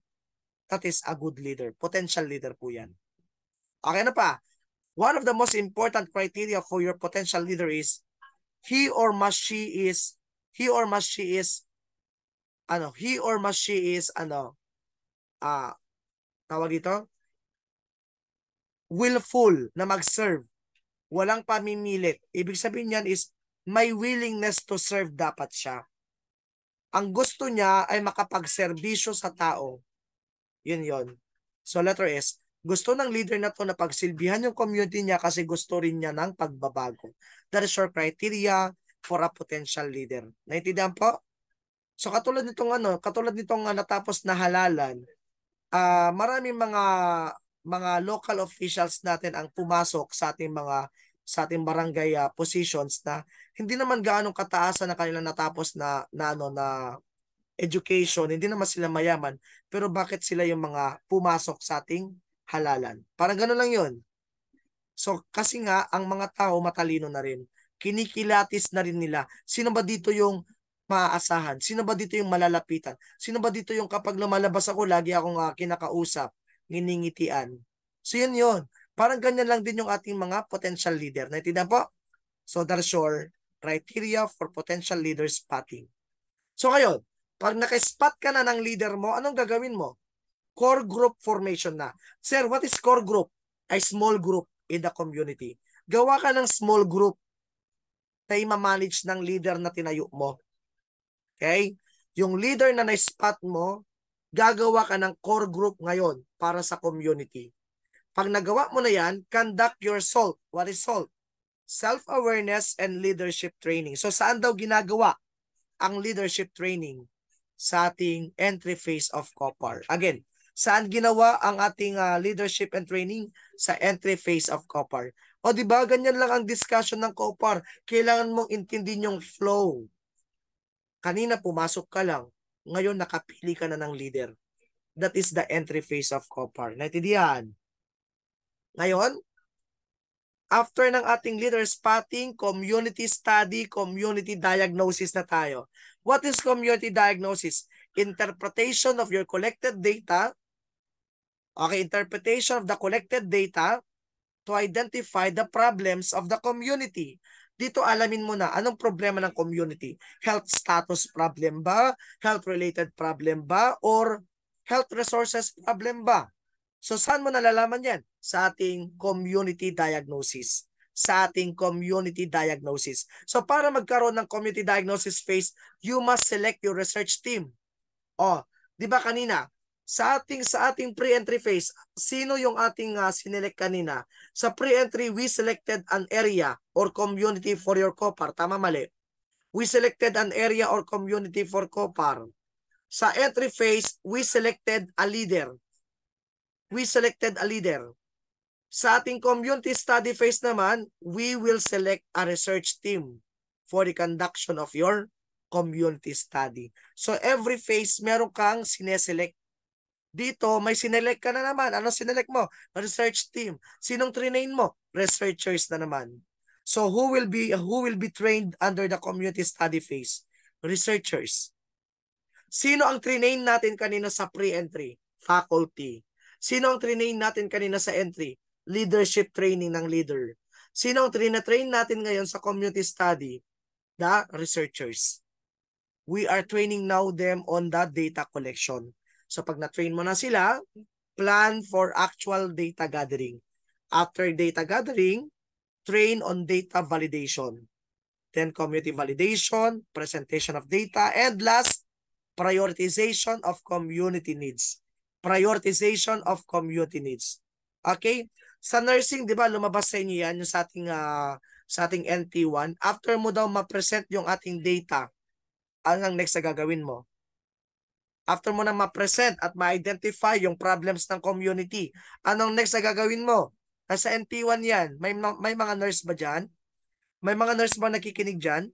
that is a good leader. Potential leader po yan. Okay na pa. One of the most important criteria for your potential leader is he or must she is tawag dito, willful na mag-serve. Walang pamimilit. Ibig sabihin niyan is may willingness to serve dapat siya. Ang gusto niya ay makapagserbisyo sa tao. Yun. So letter S, gusto ng leader na to na pagsilbihan yung community niya kasi gusto rin niya ng pagbabago. That is your criteria for a potential leader. Naintindihan po? So katulad nitong natapos na halalan, maraming mga local officials natin ang pumasok sa ating barangay positions na hindi naman gaano kataasan na kanilang natapos na education, hindi naman sila mayaman, pero bakit sila yung mga pumasok sa ating halalan? Parang gano'n lang yun. So kasi nga ang mga tao matalino na rin. Kinikilatis na rin nila. Sino ba dito yung maaasahan? Sino ba dito yung malalapitan? Sino ba dito yung kapag lumalabas ako, lagi akong kinakausap, nginingitian? So yun. Parang ganyan lang din yung ating mga potential leader. Naintindihan po? So that's your criteria for potential leader spotting. So ngayon, pag naka-spot ka na ng leader mo, anong gagawin mo? Core group formation na. Sir, what is core group? A small group in the community. Gawa ka ng small group na i-manage ng leader na tinayo mo. Okay? Yung leader na na-spot mo, gagawa ka ng core group ngayon para sa community. Pag nagawa mo na yan, conduct your SALT. What is SALT? Self-awareness and leadership training. So saan daw ginagawa ang leadership training? Sa ating entry phase of COPAR. Again, saan ginawa ang ating leadership and training? Sa entry phase of COPAR. O diba, ganyan lang ang discussion ng COPAR. Kailangan mong intindihin yung flow. Kanina pumasok ka lang. Ngayon nakapili ka na ng leader. That is the entry phase of COPAR. Naintindihan? Ngayon, After ng ating leader spotting, community study, community diagnosis na tayo. What is community diagnosis? Interpretation of your collected data. Okay, interpretation of the collected data to identify the problems of the community. Dito alamin mo na anong problema ng community. Health status problem ba? Health-related problem ba? Or health resources problem ba? So saan mo nalalaman yan? Sa ating community diagnosis. Sa ating community diagnosis. So para magkaroon ng community diagnosis phase, you must select your research team. Oh, di ba kanina? Sa ating pre-entry phase, sino yung ating sinelect kanina? Sa pre-entry, we selected an area or community for your COPAR. Tama, mali? We selected an area or community for COPAR. Sa entry phase, we selected a leader. We selected a leader. Sa ating community study phase naman, we will select a research team for the conduction of your community study. So every phase, meron kang sineselect. Dito, may sinelect ka na naman. Ano sinelect mo? Research team. Sinong trinain mo? Researchers na naman. So who will be trained under the community study phase? Researchers. Sino ang trinain natin kanina sa pre-entry? Faculty. Sino ang trinain natin kanina sa entry? Leadership training ng leader. Sino ang train natin ngayon sa community study? The researchers. We are training now them on the data collection. So pag na-train mo na sila, plan for actual data gathering. After data gathering, train on data validation. Then community validation, presentation of data, and last, prioritization of community needs. Prioritization of community needs. Okay? Sa nursing, di ba, lumabas sa inyo yan yung sa ating NT1. After mo daw ma-present yung ating data, anong next na gagawin mo? After mo na ma-present at ma-identify yung problems ng community, anong next na gagawin mo? Nasa NT1 yan. May mga nurse ba dyan? May mga nurse ba nakikinig dyan?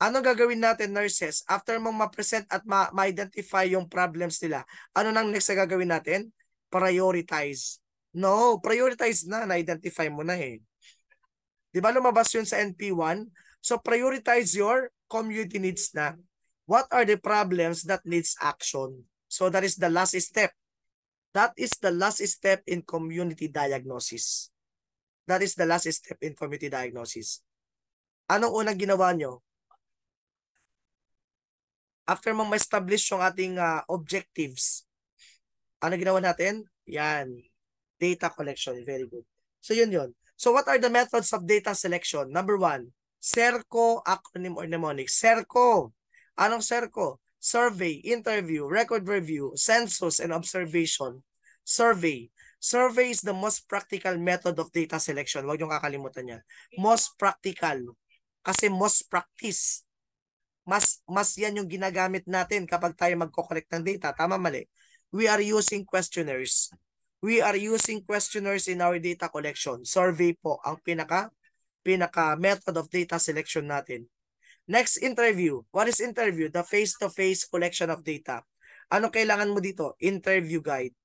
Anong gagawin natin, nurses? After mong ma-present at ma-identify yung problems nila, ano nang next na gagawin natin? Prioritize. No, prioritize na. Na-identify mo na eh. Di ba lumabas yun sa NP1? So prioritize your community needs na. What are the problems that needs action? So that is the last step. That is the last step in community diagnosis. That is the last step in community diagnosis. Anong unang ginawa nyo? After mong ma-establish yung ating objectives, ano ginawa natin? Yan. Data collection. Very good. So yun. So what are the methods of data selection? Number 1, CERCO, acronym or mnemonic. CERCO. Anong CERCO? Survey, interview, record review, census, and observation. Survey. Survey is the most practical method of data selection. Huwag niyong kakalimutan niya. Most practical. Kasi most practice. Mas yan yung ginagamit natin kapag tayo magko-collect ng data. Tama, mali? We are using questionnaires. We are using questionnaires in our data collection. Survey po ang pinaka method of data selection natin. Next, interview. What is interview? The face-to-face collection of data. Ano kailangan mo dito? Interview guide.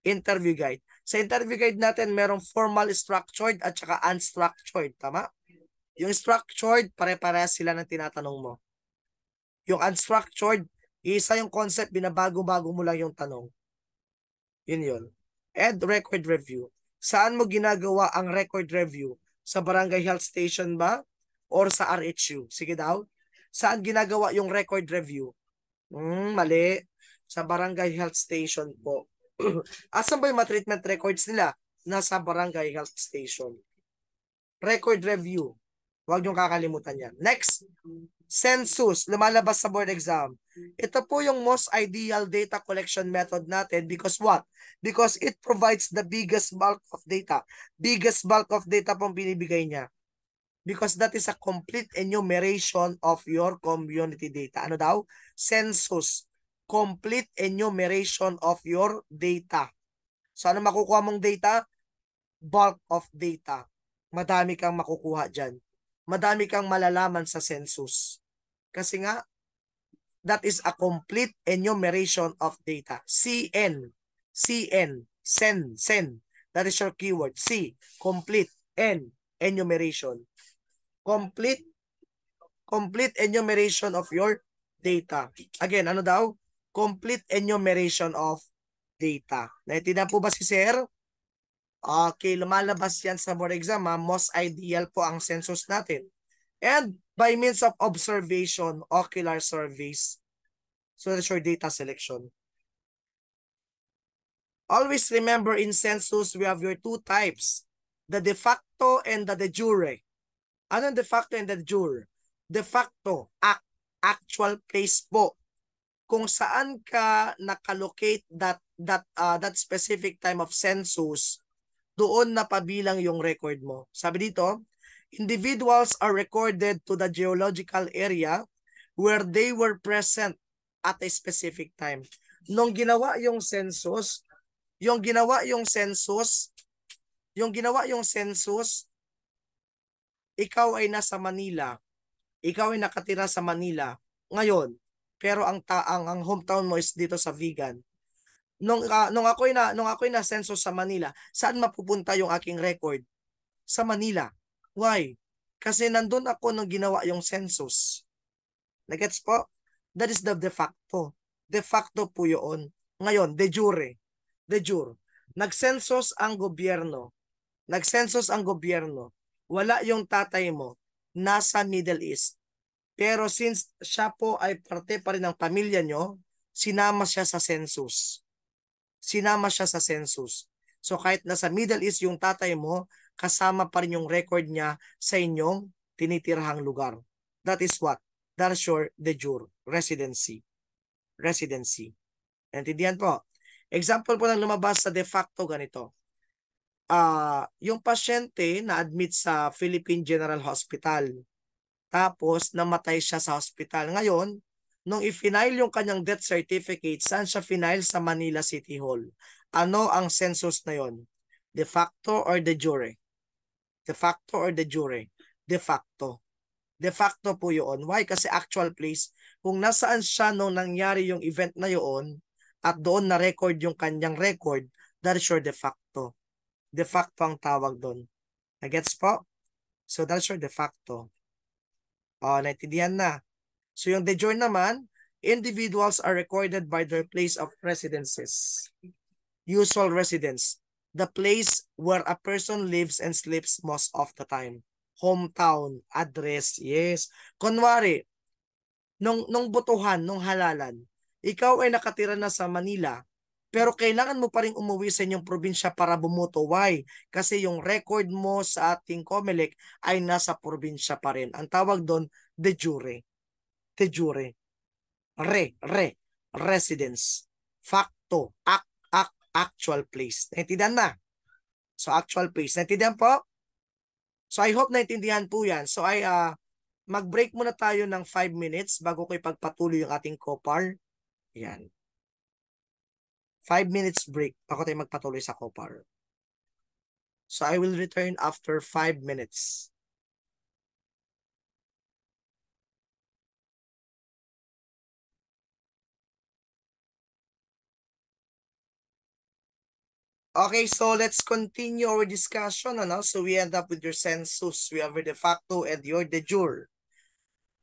Interview guide. Sa interview guide natin, merong formal, structured, at saka unstructured. Tama? Yung structured, pare-parehas sila ng tinatanong mo. Yung unstructured, isa yung concept, binabago-bago mo lang yung tanong. Yun. And record review. Saan mo ginagawa ang record review? Sa barangay health station ba? Or sa RHU? Sige daw. Saan ginagawa yung record review? Mali. Sa barangay health station po. Asan ba yung mga treatment records nila? Nasa barangay health station. Record review. Huwag niyong kakalimutan yan. Next, census. Lumalabas sa board exam. Ito po yung most ideal data collection method natin because what? Because it provides the biggest bulk of data. Biggest bulk of data pong binibigay niya. Because that is a complete enumeration of your community data. Ano daw? Census. Complete enumeration of your data. So ano makukuha mong data? Bulk of data. Madami kang makukuha dyan. Madami kang malalaman sa census. Kasi nga, that is a complete enumeration of data. CN. Sen. That is your keyword. C, complete. N, enumeration. Complete enumeration of your data. Again, ano daw? Complete enumeration of data. Naintindihan po ba si Sir? Okay, lumalabas yan sa board exam. Most ideal po ang census natin. And by means of observation, ocular surveys. So that's your data selection. Always remember in census, we have your two types. The de facto and the de jure. Ano de facto and the de jure? De facto, actual place po. Kung saan ka nakalocate that specific time of census, doon na pabilang yung record mo. Sabi dito, individuals are recorded to the geological area where they were present at a specific time. Nung ginawa yung census, ikaw ay nasa Manila. Ikaw ay nakatira sa Manila ngayon. Pero ang hometown mo is dito sa Vigan. Nung ako'y na census sa Manila, saan mapupunta yung aking record? Sa Manila. Why? Kasi nandun ako nung ginawa yung census. Nagets po? That is the de facto. De facto po yun. Ngayon, de jure. De jure. Nag-census ang gobyerno. Wala yung tatay mo. Nasa Middle East. Pero since siya po ay parte pa rin ng pamilya nyo, sinama siya sa census. So kahit nasa Middle East yung tatay mo, kasama pa rin yung record niya sa inyong tinitirhang lugar. That is what? That's your de jure residency. Naintindihan po? Example po ng lumabas sa de facto ganito. Yung pasyente na admit sa Philippine General Hospital. Tapos namatay siya sa hospital. Ngayon, nung i-file yung kanyang death certificate, saan siya file? Sa Manila City Hall. Ano ang census na yon? De facto or de jure? De facto or de jure? De facto. De facto po yun. Why? Kasi actual place. Kung nasaan siya nung nangyari yung event na yun at doon na record yung kanyang record, that is your de facto. De facto ang tawag doon. Nagets po? So that's your de facto. Naintindihan na. So yung de jure naman, individuals are recorded by their place of residences. Usual residence. The place where a person lives and sleeps most of the time. Hometown, address, yes. Kunwari, nung botohan, nung halalan, ikaw ay nakatira na sa Manila, pero kailangan mo pa rin umuwi sa inyong probinsya para bumoto. Why? Kasi yung record mo sa ating COMELEC ay nasa probinsya pa rin. Ang tawag doon, de jure. De jure. Residence. Facto. Actual place. Naintindihan na? So, actual place. Naintindihan po? So, I hope naintindihan po yan. So, mag-break muna tayo ng 5 minutes bago ko ipagpatuloy yung ating COPAR. Yan. 5 minutes break bago tayo magpatuloy sa COPAR. So, I will return after 5 minutes. Okay, so let's continue our discussion. So we end up with your census. We have your de facto and your de jure.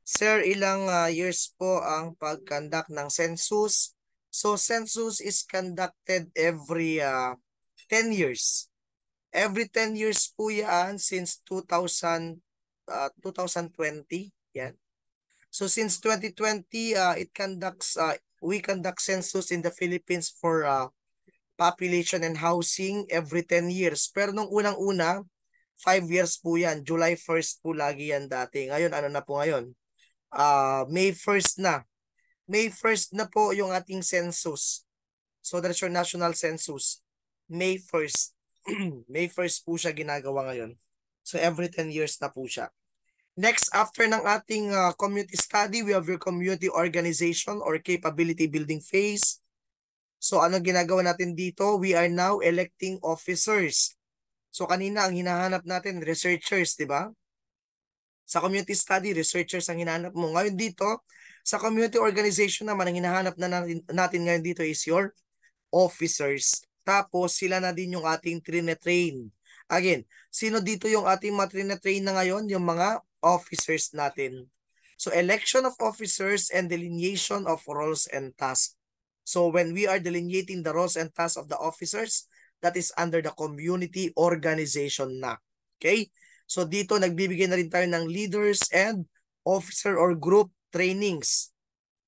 Sir, ilang years po ang pag-conduct ng census? So census is conducted every 10 years. Every 10 years po yan since 2020. Yan. So since 2020, we conduct census in the Philippines for population and housing every 10 years. Pero nung unang-una, 5 years po yan. July 1st po lagi yan dati. Ngayon, ano na po ngayon? May 1st na. May 1st na po yung ating census. So that's your national census. May 1st. May 1st po siya ginagawa ngayon. So every 10 years na po siya. Next, after ng ating community study, we have your community organization or capability building phase. So ano ginagawa natin dito? We are now electing officers. So kanina ang hinahanap natin, researchers, di ba? Sa community study, researchers ang hinahanap mo. Ngayon dito, sa community organization naman, ang hinahanap na natin ngayon dito is your officers. Tapos sila na din yung ating trine-train. Again, sino dito yung ating mga trine-train na ngayon? Yung mga officers natin. So election of officers and delineation of roles and tasks. So when we are delineating the roles and tasks of the officers, that is under the community organization na. Okay? So dito nagbibigay na rin tayo ng leaders and officer or group trainings.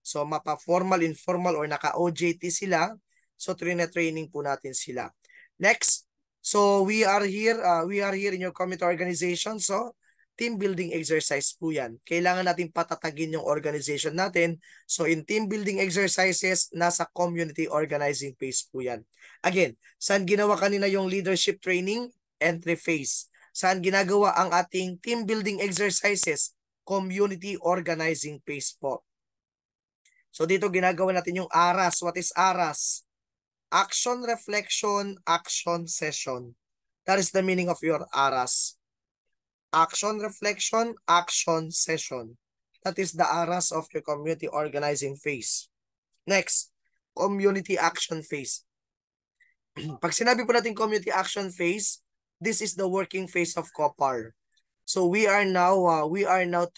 So mapa-formal, informal, or naka-OJT sila. So training po natin sila. Next, so we are here in your community organization. So team building exercise po yan. Kailangan natin patatagin yung organization natin. So in team building exercises, nasa community organizing phase po yan. Again, saan ginawa kanina yung leadership training? Entry phase. Saan ginagawa ang ating team building exercises? Community organizing phase po. So dito ginagawa natin yung ARAS. What is ARAS? Action, reflection, action, session. That is the meaning of your ARAS. Action, reflection, action, session. That is the ARAS of your community organizing phase. Next, community action phase. Pag sinabi po natin community action phase, this is the working phase of COPAR. So we are now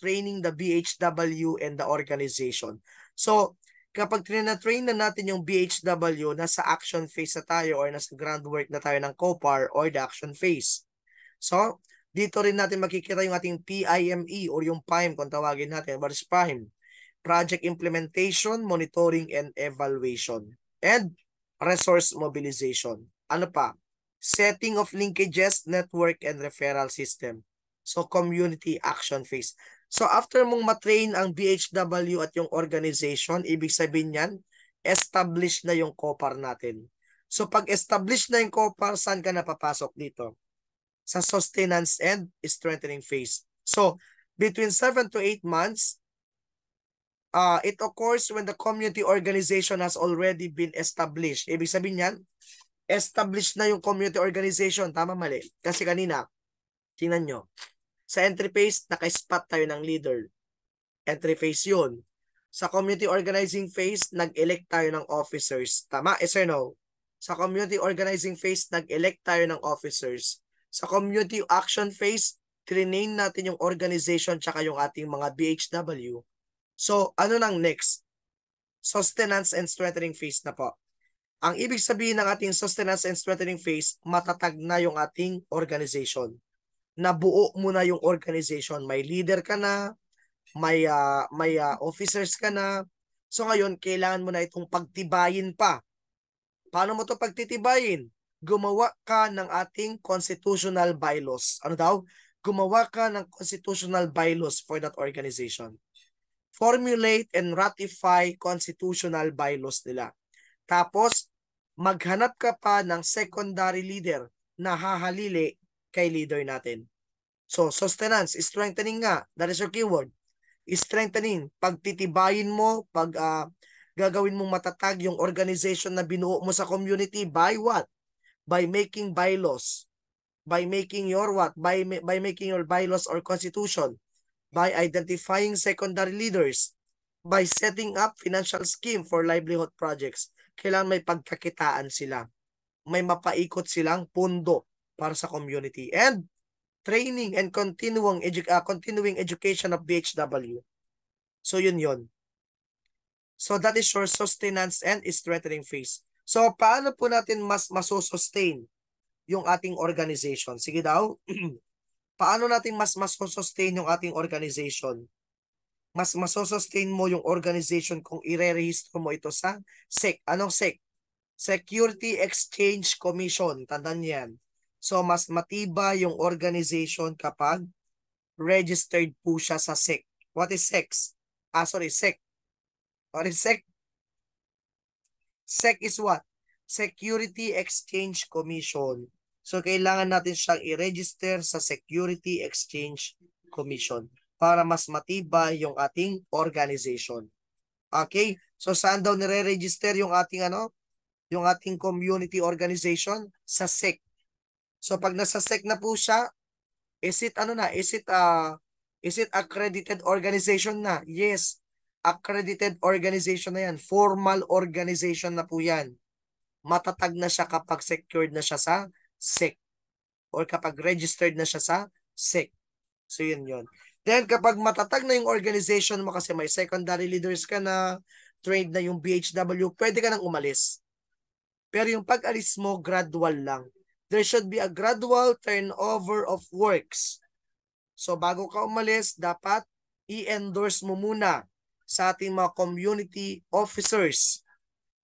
training the BHW and the organization. So kapag train na natin yung BHW, nasa action phase na tayo or nasa groundwork na tayo ng COPAR or the action phase. So dito rin natin makikita yung ating PIME or yung PIME kung tawagin natin. What is PIME? Project Implementation, Monitoring, and Evaluation. And Resource Mobilization. Ano pa? Setting of linkages, network, and referral system. So, community action phase. So, after mong matrain ang BHW at yung organization, ibig sabihin yan, establish na yung COPAR natin. So, pag establish na yung COPAR, saan ka napapasok dito? Sa sustenance and strengthening phase. So, between 7 to 8 months, it occurs when the community organization has already been established. Ibig sabihin yan, established na yung community organization. Tama, mali? Kasi kanina, tingnan nyo, sa entry phase, naka-spot tayo ng leader. Entry phase yun. Sa community organizing phase, nag-elect tayo ng officers. Tama? Yes or no? Sa community organizing phase, nag-elect tayo ng officers. Sa community action phase, train natin yung organization tsaka yung ating mga BHW. So, ano nang next? Sustenance and strengthening phase na po. Ang ibig sabihin ng ating sustenance and strengthening phase, matatag na yung ating organization. Nabuo mo na yung organization. May leader ka na, may officers ka na. So ngayon, kailangan mo na itong pagtibayin pa. Paano mo ito pagtitibayin? Gumawa ka ng ating constitutional bylaws. Ano daw? Gumawa ka ng constitutional bylaws for that organization. Formulate and ratify constitutional bylaws nila. Tapos, maghanap ka pa ng secondary leader na hahalili kay leader natin. So, sustenance, strengthening nga. That is your keyword. Strengthening. Pagtitibayin mo, gagawin mong matatag yung organization na binuo mo sa community by what? By making bylaws. By making your what? By making your bylaws or constitution. By identifying secondary leaders. By setting up financial scheme for livelihood projects. Kailangan may pagkakitaan sila. May mapaikot silang pundo para sa community. And training and continuing education of BHW. So yun. So that is your sustenance and strengthening phase. So paano po natin mas masosustain yung ating organization? Sige daw. Paano natin mas masosustain yung ating organization? Mas masosustain mo yung organization kung ire-register mo ito sa SEC. Anong SEC? Security Exchange Commission. Tandaan yan. So mas matibay yung organization kapag registered po siya sa SEC. What is SEC? SEC. What is SEC? SEC is what? Security Exchange Commission. So kailangan natin siyang i-register sa Security Exchange Commission para mas matibay yung ating organization. Okay? So saan daw nire-register yung ating yung ating community organization? Sa SEC. So pag nasa SEC na po siya, is it accredited organization na? Yes. Accredited organization na yan. Formal organization na po yan. Matatag na siya kapag secured na siya sa SEC or kapag registered na siya sa SEC. So yun. Then kapag matatag na yung organization mo kasi may secondary leaders ka na, trained na yung BHW, pwede ka nang umalis. Pero yung pag-alis mo, gradual lang. There should be a gradual turnover of works. So bago ka umalis, dapat i-endorse mo muna sa ating mga community officers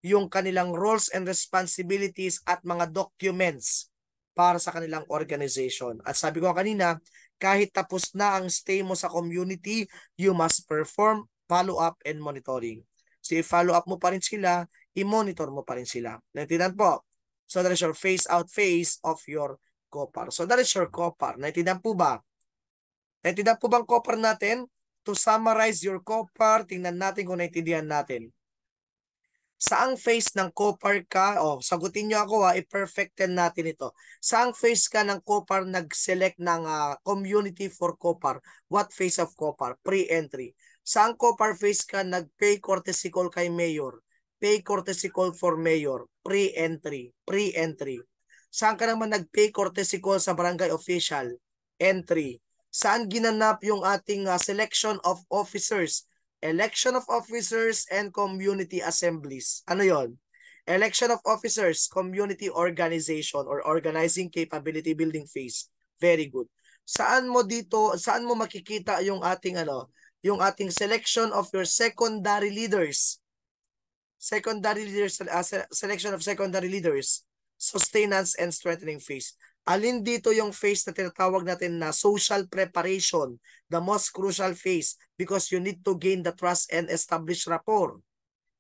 yung kanilang roles and responsibilities at mga documents para sa kanilang organization. At sabi ko kanina, kahit tapos na ang stay mo sa community, you must perform follow-up and monitoring. So i-follow up mo pa rin sila, i-monitor mo pa rin sila. Naintindihan po? So that is your phase-out phase of your COPAR. So that is your COPAR. Naintindihan po ba? Naintindihan po bang COPAR natin? To summarize your COPAR, tingnan natin kung naintindihan natin. Saang phase ng COPAR ka? Sagutin nyo ako i-perfecten natin ito. Saang phase ka ng COPAR nag-select ng community for COPAR? What phase of COPAR? Pre-entry. Saang COPAR phase ka nag-pay courtesy call kay Mayor? Pay courtesy call for Mayor. Pre-entry. Pre-entry. Saan ka naman nag-pay courtesy call sa barangay official? Entry. Saan ginanap yung ating selection of officers? Election of officers and community assemblies. Ano yon? Election of officers, community organization or organizing capability building phase. Very good. Saan mo makikita yung ating yung ating selection of your secondary leaders? Secondary leaders, selection of secondary leaders, sustenance and strengthening phase. Alin dito yung phase na tinatawag natin na social preparation, the most crucial phase because you need to gain the trust and establish rapport.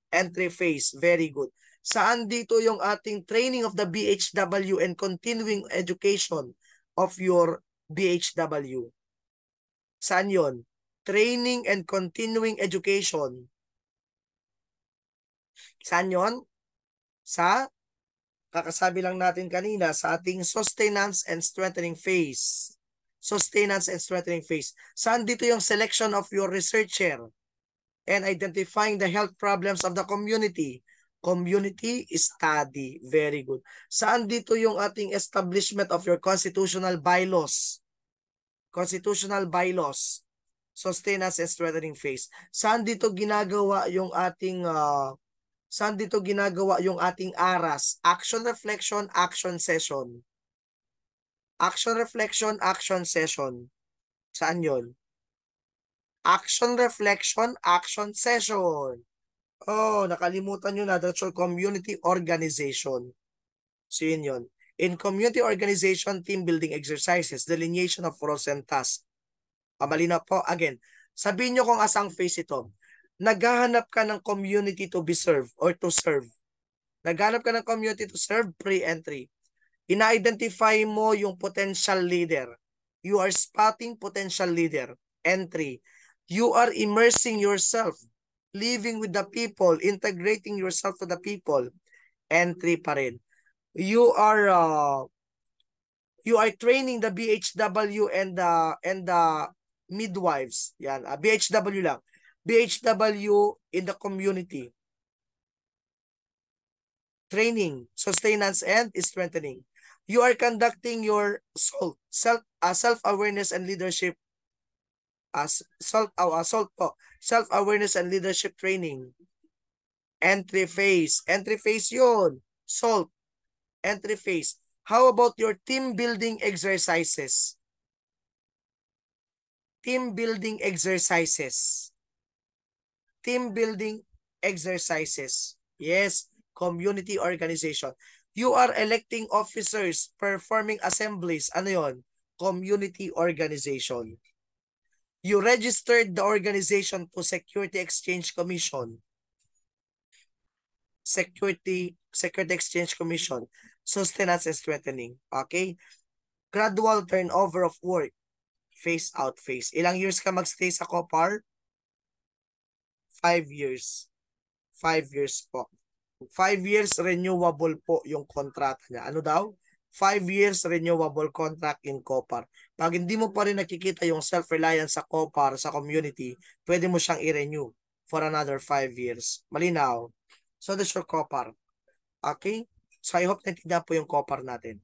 Entry phase, very good. Saan dito yung ating training of the BHW and continuing education of your BHW? Saan yon? Training and continuing education. Saan yon? Sa kakasabi lang natin kanina sa ating sustenance and strengthening phase. Sustenance and strengthening phase. Saan dito yung selection of your researcher and identifying the health problems of the community? Community study. Very good. Saan dito yung ating establishment of your constitutional bylaws? Constitutional bylaws. Sustenance and strengthening phase. Saan dito ginagawa yung ating saan dito ginagawa yung ating ARAS? Action Reflection, Action Session. Action Reflection, Action Session. Saan yon? Action Reflection, Action Session. Nakalimutan nyo na. That's your community organization. So yun. In community organization, team building exercises, delineation of roles and tasks. Malinaw po. Again, sabihin nyo kung asang phase ito. Naghahanap ka ng community to be served or to serve. Naghahanap ka ng community to serve, pre-entry. Ina-identify mo yung potential leader. You are spotting potential leader. Entry. You are immersing yourself, living with the people, integrating yourself to the people. Entry pa rin. You are training the BHW and the midwives. Yan, BHW lang. BHW in the community. Training, sustenance, and strengthening. You are conducting your self-awareness and leadership self-awareness and leadership training. Entry phase. Entry phase yun. SALT. Entry phase. How about your team building exercises? Team building exercises. Team building exercises. Yes, community organization. You are electing officers, performing assemblies. Ano yon? Community organization. You registered the organization to Security Exchange Commission. Security Exchange Commission. Sustenance and strengthening. Okay? Gradual turnover of work. Phase out phase. Ilang years ka magstay sa COPAR? 5 years. 5 years po. 5 years renewable po yung kontrata niya. Ano daw? 5 years renewable contract in COPAR. Pag hindi mo pa rin nakikita yung self-reliance sa COPAR, sa community, pwede mo siyang i-renew for another 5 years. Malinaw. So that's your COPAR. Okay? So I hope naintindihan po yung COPAR natin.